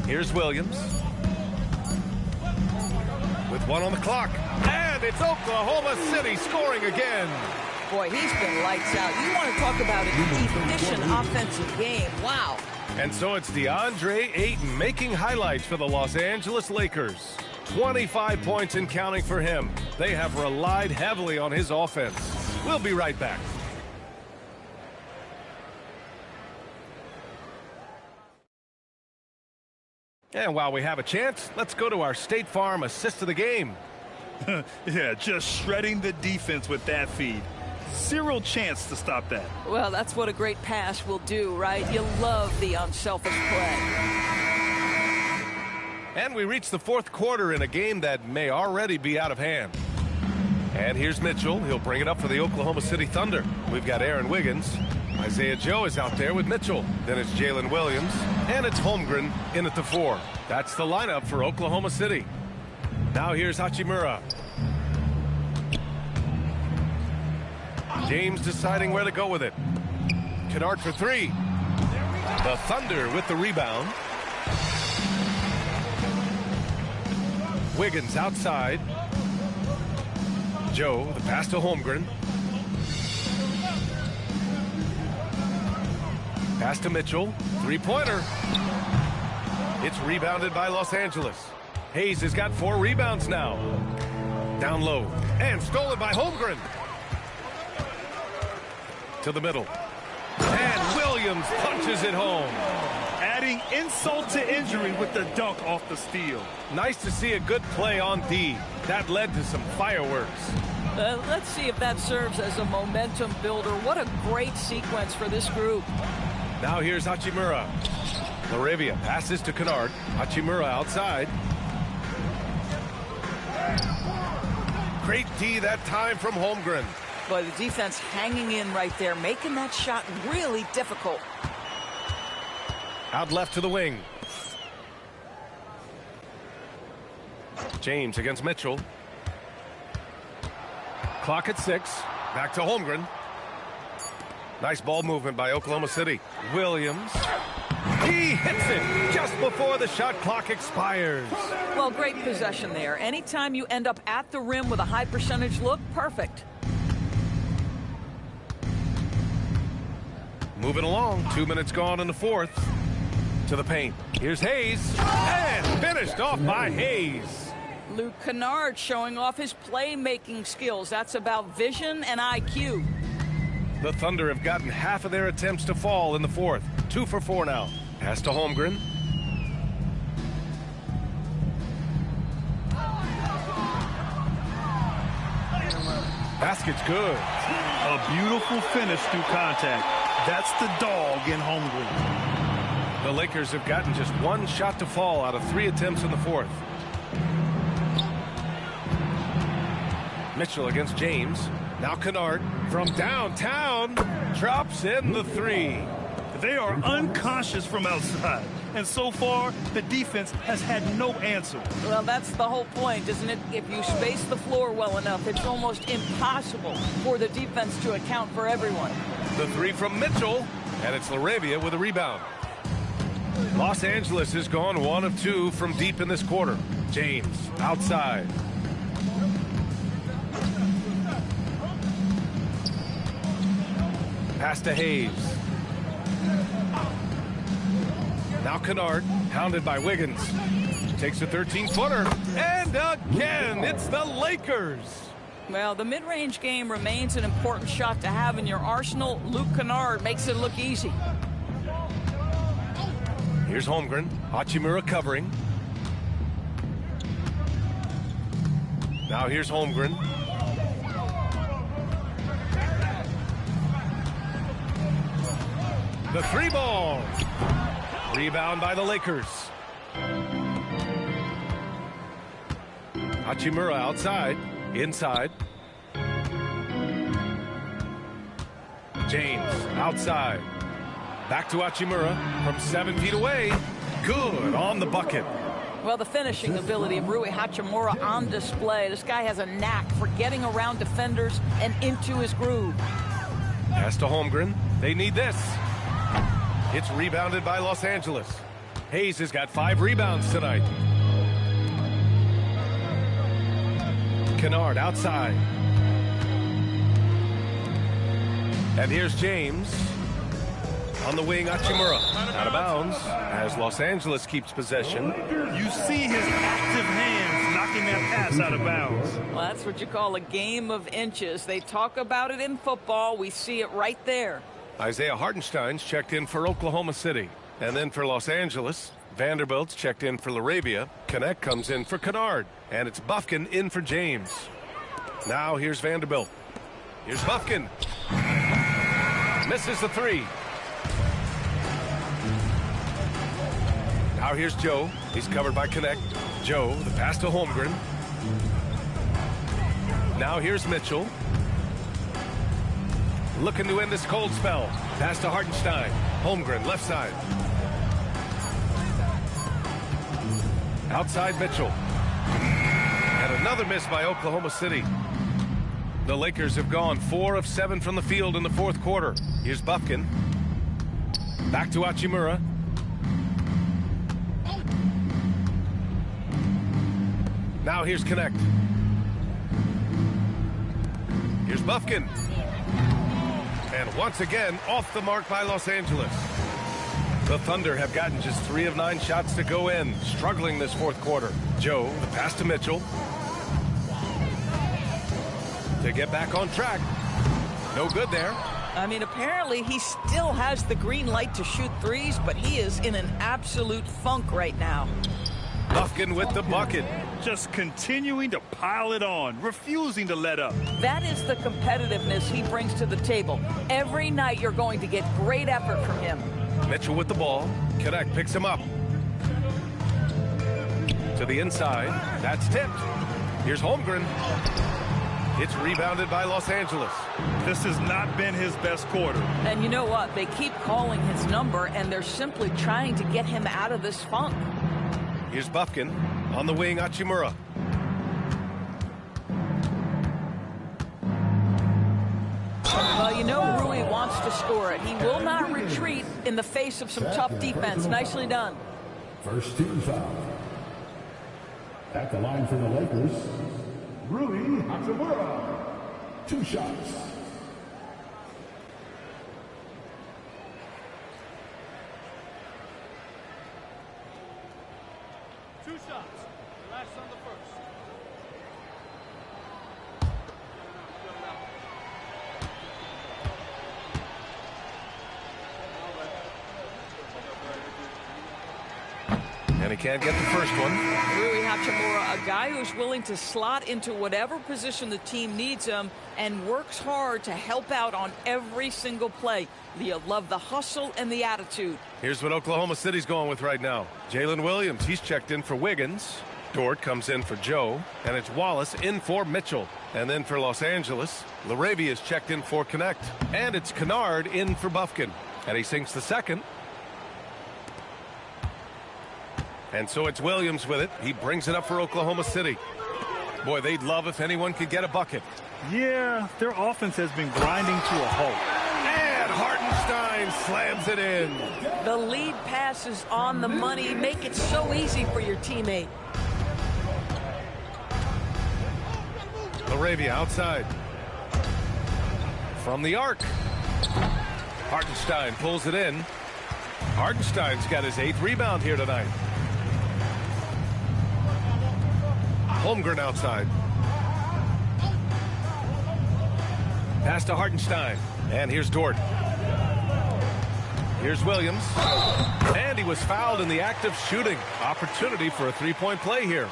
[SPEAKER 2] Here's Williams. With 1 on the clock. And it's Oklahoma City scoring again.
[SPEAKER 5] Boy, he's been lights out. You want to talk about an efficient offensive game. Wow.
[SPEAKER 2] And so it's DeAndre Ayton making highlights for the Los Angeles Lakers. 25 points and counting for him. They have relied heavily on his offense. We'll be right back. And while we have a chance, let's go to our State Farm assist of the game.
[SPEAKER 3] Yeah, just shredding the defense with that feed. Zero chance to stop that.
[SPEAKER 5] Well, that's what a great pass will do, right? You love the unselfish play.
[SPEAKER 2] And we reach the 4th quarter in a game that may already be out of hand. And here's Mitchell. He'll bring it up for the Oklahoma City Thunder. We've got Aaron Wiggins. Isaiah Joe is out there with Mitchell. Then it's Jalen Williams. And it's Holmgren in at the 4. That's the lineup for Oklahoma City. Now here's Hachimura. James deciding where to go with it. Kennard for 3. The Thunder with the rebound. Wiggins outside. Joe, the pass to Holmgren. Pass to Mitchell. 3-pointer. It's rebounded by Los Angeles. Hayes has got 4 rebounds now. Down low. And stolen by Holmgren. To the middle. And Williams punches it home.
[SPEAKER 3] Adding insult to injury with the dunk off the steal.
[SPEAKER 2] Nice to see a good play on D. That led to some fireworks.
[SPEAKER 5] Let's see if that serves as a momentum builder. What a great sequence for this group.
[SPEAKER 2] Now here's Hachimura. Laravia passes to Kennard. Hachimura outside. Great D that time from Holmgren.
[SPEAKER 5] Boy, the defense hanging in right there, making that shot really difficult.
[SPEAKER 2] Out left to the wing. James against Mitchell. Clock at 6. Back to Holmgren. Nice ball movement by Oklahoma City. Williams. He hits it just before the shot clock expires.
[SPEAKER 5] Well, great possession there. Anytime you end up at the rim with a high percentage look, perfect.
[SPEAKER 2] Moving along. 2 minutes gone in the 4th. To the paint. Here's Hayes. And finished off by Hayes.
[SPEAKER 5] Luke Kennard showing off his playmaking skills. That's about vision and IQ.
[SPEAKER 2] The Thunder have gotten half of their attempts to fall in the 4th. 2 for 4 now. Pass to Holmgren. Basket's good.
[SPEAKER 3] A beautiful finish through contact. That's the dog in Holmgren.
[SPEAKER 2] The Lakers have gotten just 1 shot to fall out of 3 attempts in the 4th. Mitchell against James. Now Kennard from downtown drops in the 3.
[SPEAKER 3] They are unconscious from outside, and so far the defense has had no answer.
[SPEAKER 5] Well, that's the whole point, isn't it? If you space the floor well enough, it's almost impossible for the defense to account for everyone.
[SPEAKER 2] The 3 from Mitchell, and it's Laravia with a rebound. Los Angeles has gone 1 of 2 from deep in this quarter. James outside. Pass to Hayes. Now Kennard, hounded by Wiggins. Takes a 13-footer. And again, it's the Lakers.
[SPEAKER 5] Well, the mid-range game remains an important shot to have in your arsenal. Luke Kennard makes it look easy.
[SPEAKER 2] Here's Holmgren. Hachimura covering. Now here's Holmgren. The 3 ball. Rebound by the Lakers. Hachimura outside. Inside. James outside. Back to Hachimura from 7 feet away. Good on the bucket.
[SPEAKER 5] Well, the finishing ability of Rui Hachimura on display. This guy has a knack for getting around defenders and into his groove.
[SPEAKER 2] Pass to Holmgren. They need this. It's rebounded by Los Angeles. Hayes has got 5 rebounds tonight. Kennard outside. And here's James. On the wing, Hachimura. Out of bounds as Los Angeles keeps possession.
[SPEAKER 3] You see his active hands knocking that pass out of bounds.
[SPEAKER 5] Well, that's what you call a game of inches. They talk about it in football. We see it right there.
[SPEAKER 2] Isaiah Hartenstein's checked in for Oklahoma City. And then for Los Angeles, Vanderbilt's checked in for LaRavia. Connect comes in for Kennard. And it's Bufkin in for James. Now here's Vanderbilt. Here's Bufkin. Misses the 3. Now here's Joe. He's covered by Connect. Joe, the pass to Holmgren. Now here's Mitchell. Looking to end this cold spell. Pass to Hartenstein. Holmgren, left side. Outside Mitchell. And another miss by Oklahoma City. The Lakers have gone 4 of 7 from the field in the 4th quarter. Here's Bufkin. Back to Hachimura. Now here's Connect. Here's Bufkin. And once again, off the mark by Los Angeles. The Thunder have gotten just 3 of 9 shots to go in, struggling this 4th quarter. Joe, the pass to Mitchell. To get back on track. No good there.
[SPEAKER 5] I mean, apparently he still has the green light to shoot threes, but he is in an absolute funk right now.
[SPEAKER 2] Bufkin with the bucket.
[SPEAKER 3] Just continuing to pile it on, refusing to let up.
[SPEAKER 5] That is the competitiveness he brings to the table. Every night you're going to get great effort from him.
[SPEAKER 2] Mitchell with the ball. Connect picks him up. To the inside. That's tipped. Here's Holmgren. It's rebounded by Los Angeles.
[SPEAKER 3] This has not been his best quarter.
[SPEAKER 5] And you know what? They keep calling his number, and they're simply trying to get him out of this funk.
[SPEAKER 2] Here's Bufkin. On the wing, Hachimura.
[SPEAKER 5] Well, you know Rui wants to score it. He will not retreat in the face of some tough defense. Nicely done.
[SPEAKER 4] First team foul. At the line for the Lakers, Rui Hachimura. 2 shots.
[SPEAKER 7] Last on the first.
[SPEAKER 2] And he can't get the first one.
[SPEAKER 5] Rui Hachimura, a guy who's willing to slot into whatever position the team needs him and works hard to help out on every single play. You love the hustle and the attitude.
[SPEAKER 2] Here's what Oklahoma City's going with right now. Jalen Williams, he's checked in for Wiggins. Dort comes in for Joe. And it's Wallace in for Mitchell. And then for Los Angeles, LaRavia is checked in for Connect. And it's Kennard in for Bufkin. And he sinks the second. And so it's Williams with it. He brings it up for Oklahoma City. Boy, they'd love if anyone could get a bucket.
[SPEAKER 3] Yeah, their offense has been grinding to a halt.
[SPEAKER 2] And Hartenstein slams it in.
[SPEAKER 5] The lead pass is on the money. Make it so easy for your teammate.
[SPEAKER 2] LaRavia outside. From the arc. Hartenstein pulls it in. Hartenstein's got his 8th rebound here tonight. Holmgren outside. Pass to Hartenstein. And here's Dort. Here's Williams. And he was fouled in the act of shooting. Opportunity for a 3-point play here.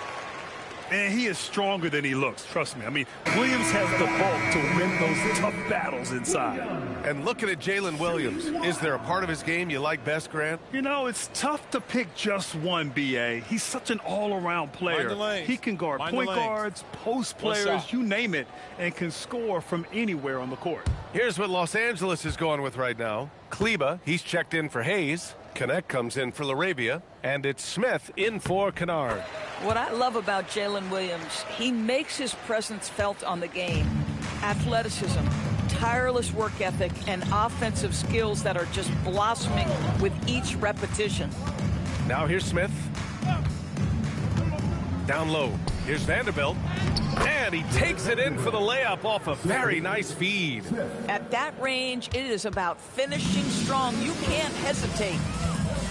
[SPEAKER 3] And he is stronger than he looks, trust me. I mean, Williams has the bulk to win those tough battles inside.
[SPEAKER 2] And looking at Jalen Williams, is there a part of his game you like best, Grant?
[SPEAKER 3] You know, it's tough to pick just one, B.A. He's such an all-around player. He can guard point guards, post players, you name it, and can score from anywhere on the court.
[SPEAKER 2] Here's what Los Angeles is going with right now. Kleba, he's checked in for Hayes. Connect comes in for LaRavia, and it's Smith in for Kennard.
[SPEAKER 5] What I love about Jalen Williams, he makes his presence felt on the game. Athleticism, tireless work ethic, and offensive skills that are just blossoming with each repetition.
[SPEAKER 2] Now here's Smith. Down low. Here's Vanderbilt. And he takes it in for the layup off a very nice feed.
[SPEAKER 5] At that range, it is about finishing strong. You can't hesitate.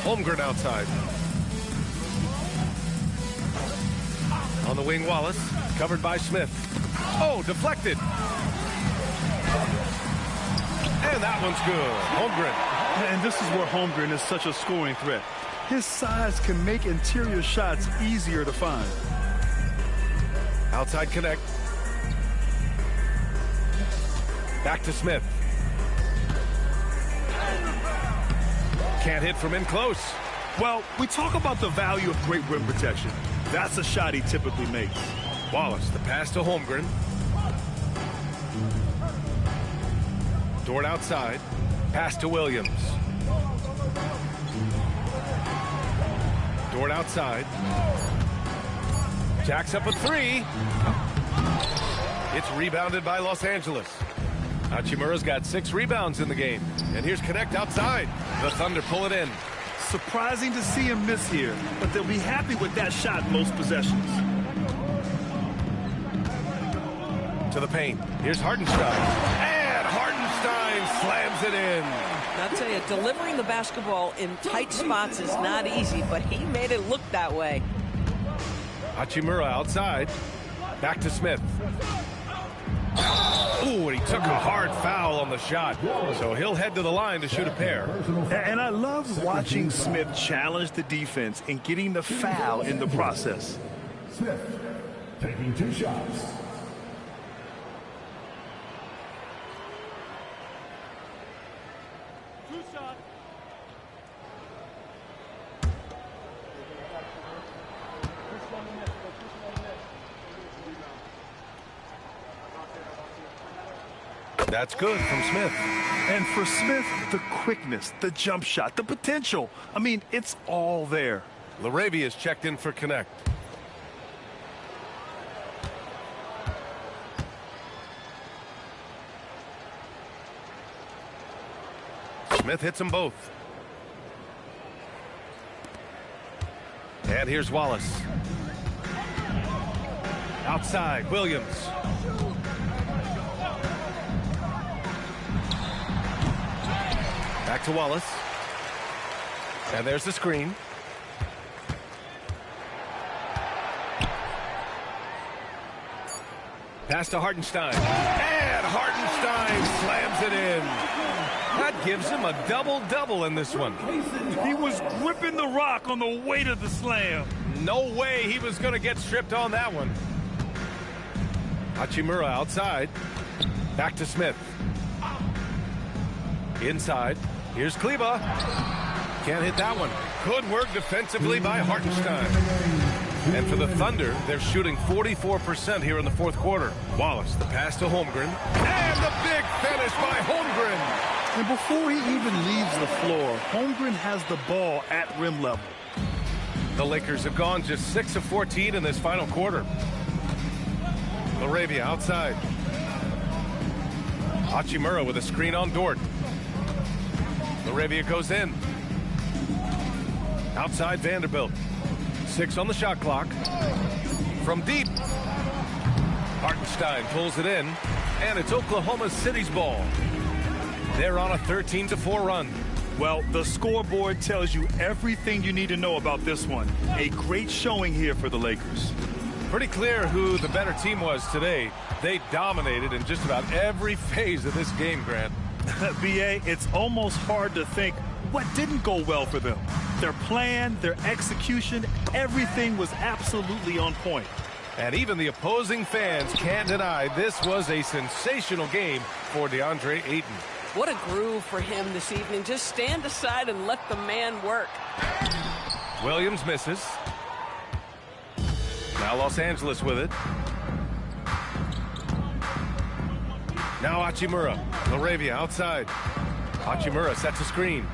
[SPEAKER 2] Holmgren outside. On the wing, Wallace. Covered by Smith. Oh, deflected. And that one's good. Holmgren.
[SPEAKER 3] And this is where Holmgren is such a scoring threat. His size can make interior shots easier to find.
[SPEAKER 2] Outside Connect. Back to Smith. Can't hit from in close.
[SPEAKER 3] Well, we talk about the value of great rim protection. That's a shot he typically makes.
[SPEAKER 2] Wallace, the pass to Holmgren. Dort outside. Pass to Williams. Dort outside. Jacks up a three. It's rebounded by Los Angeles. Hachimura's got 6 rebounds in the game. And here's Connect outside. The Thunder pull it in.
[SPEAKER 3] Surprising to see him miss here, but they'll be happy with that shot most possessions.
[SPEAKER 2] To the paint. Here's Hartenstein. And Hartenstein slams it in.
[SPEAKER 5] I'll tell you, delivering the basketball in tight spots is not easy, but he made it look that way.
[SPEAKER 2] Hachimura outside. Back to Smith. Ooh, and he took a hard foul on the shot. So he'll head to the line to shoot a pair.
[SPEAKER 3] And I love watching Smith challenge the defense and getting the foul in the process.
[SPEAKER 4] Smith taking 2 shots.
[SPEAKER 2] That's good from Smith.
[SPEAKER 3] And for Smith, the quickness, the jump shot, the potential. I mean, it's all there.
[SPEAKER 2] LaRavia is checked in for Connect. Smith hits them both. And here's Wallace. Outside, Williams. Back to Wallace. And there's the screen. Pass to Hartenstein. And Hartenstein slams it in. That gives him a double-double in this one.
[SPEAKER 3] He was gripping the rock on the weight of the slam.
[SPEAKER 2] No way he was going to get stripped on that one. Hachimura outside. Back to Smith. Inside. Here's Kleba. Can't hit that one. Good work defensively by Hartenstein. And for the Thunder, they're shooting 44% here in the 4th quarter. Wallace, the pass to Holmgren. And the big finish by Holmgren.
[SPEAKER 3] And before he even leaves the floor, Holmgren has the ball at rim level.
[SPEAKER 2] The Lakers have gone just 6 of 14 in this final quarter. LaRavia outside. Hachimura with a screen on Dort. LaRavia goes in. Outside Vanderbilt. 6 on the shot clock. From deep. Hartenstein pulls it in. And it's Oklahoma City's ball. They're on a 13-4 run.
[SPEAKER 3] Well, the scoreboard tells you everything you need to know about this one. A great showing here for the Lakers.
[SPEAKER 2] Pretty clear who the better team was today. They dominated in just about every phase of this game, Grant.
[SPEAKER 3] B.A., it's almost hard to think what didn't go well for them. Their plan, their execution, everything was absolutely on point.
[SPEAKER 2] And even the opposing fans can't deny this was a sensational game for DeAndre Ayton.
[SPEAKER 1] What a groove for him this evening. Just stand aside and let the man work.
[SPEAKER 2] Williams misses. Now Los Angeles with it. Now Hachimura. Laravia outside. Hachimura sets a screen.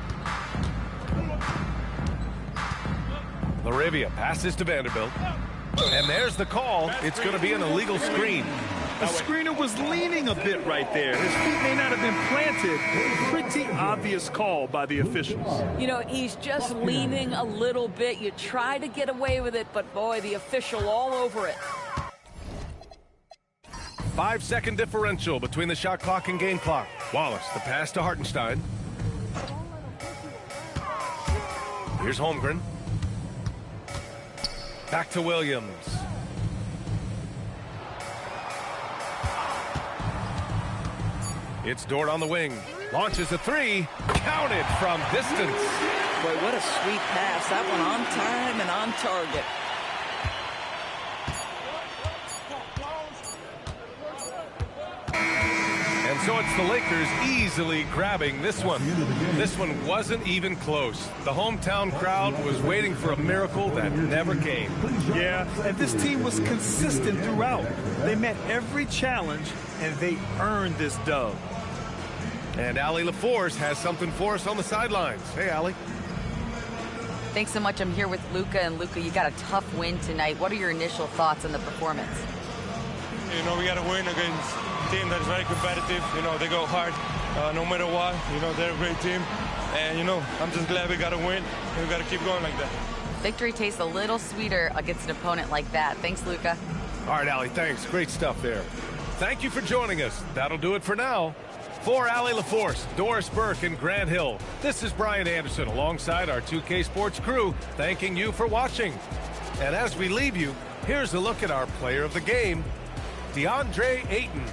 [SPEAKER 2] Laravia passes to Vanderbilt. And there's the call. It's going to be an illegal screen.
[SPEAKER 3] The screener was leaning a bit right there. His feet may not have been planted. Pretty obvious call by the officials.
[SPEAKER 1] You know, he's just leaning a little bit. You try to get away with it, but boy, the official all over it.
[SPEAKER 2] 5-second differential between the shot clock and game clock. Wallace, the pass to Hartenstein. Here's Holmgren. Back to Williams. It's Dort on the wing. Launches a three. Counted from distance.
[SPEAKER 5] Boy, what a sweet pass. That one on time and on target.
[SPEAKER 2] And so it's the Lakers easily grabbing this one. This one wasn't even close. The hometown crowd was waiting for a miracle that never came.
[SPEAKER 3] Yeah, and this team was consistent throughout. They met every challenge, and they earned this dub.
[SPEAKER 2] And Allie LaForce has something for us on the sidelines. Hey, Allie.
[SPEAKER 6] Thanks so much. I'm here with Luka. And Luka, you got a tough win tonight. What are your initial thoughts on the performance?
[SPEAKER 8] You know, we got to win against a team that is very competitive. You know, they go hard no matter what. You know, they're a great team. And, you know, I'm just glad we got to win. And we got to keep going like that.
[SPEAKER 6] Victory tastes a little sweeter against an opponent like that. Thanks, Luka.
[SPEAKER 2] All right, Allie, thanks. Great stuff there. Thank you for joining us. That'll do it for now. For Allie LaForce, Doris Burke, and Grant Hill, this is Brian Anderson alongside our 2K Sports crew, thanking you for watching. And as we leave you, here's a look at our player of the game, DeAndre Ayton.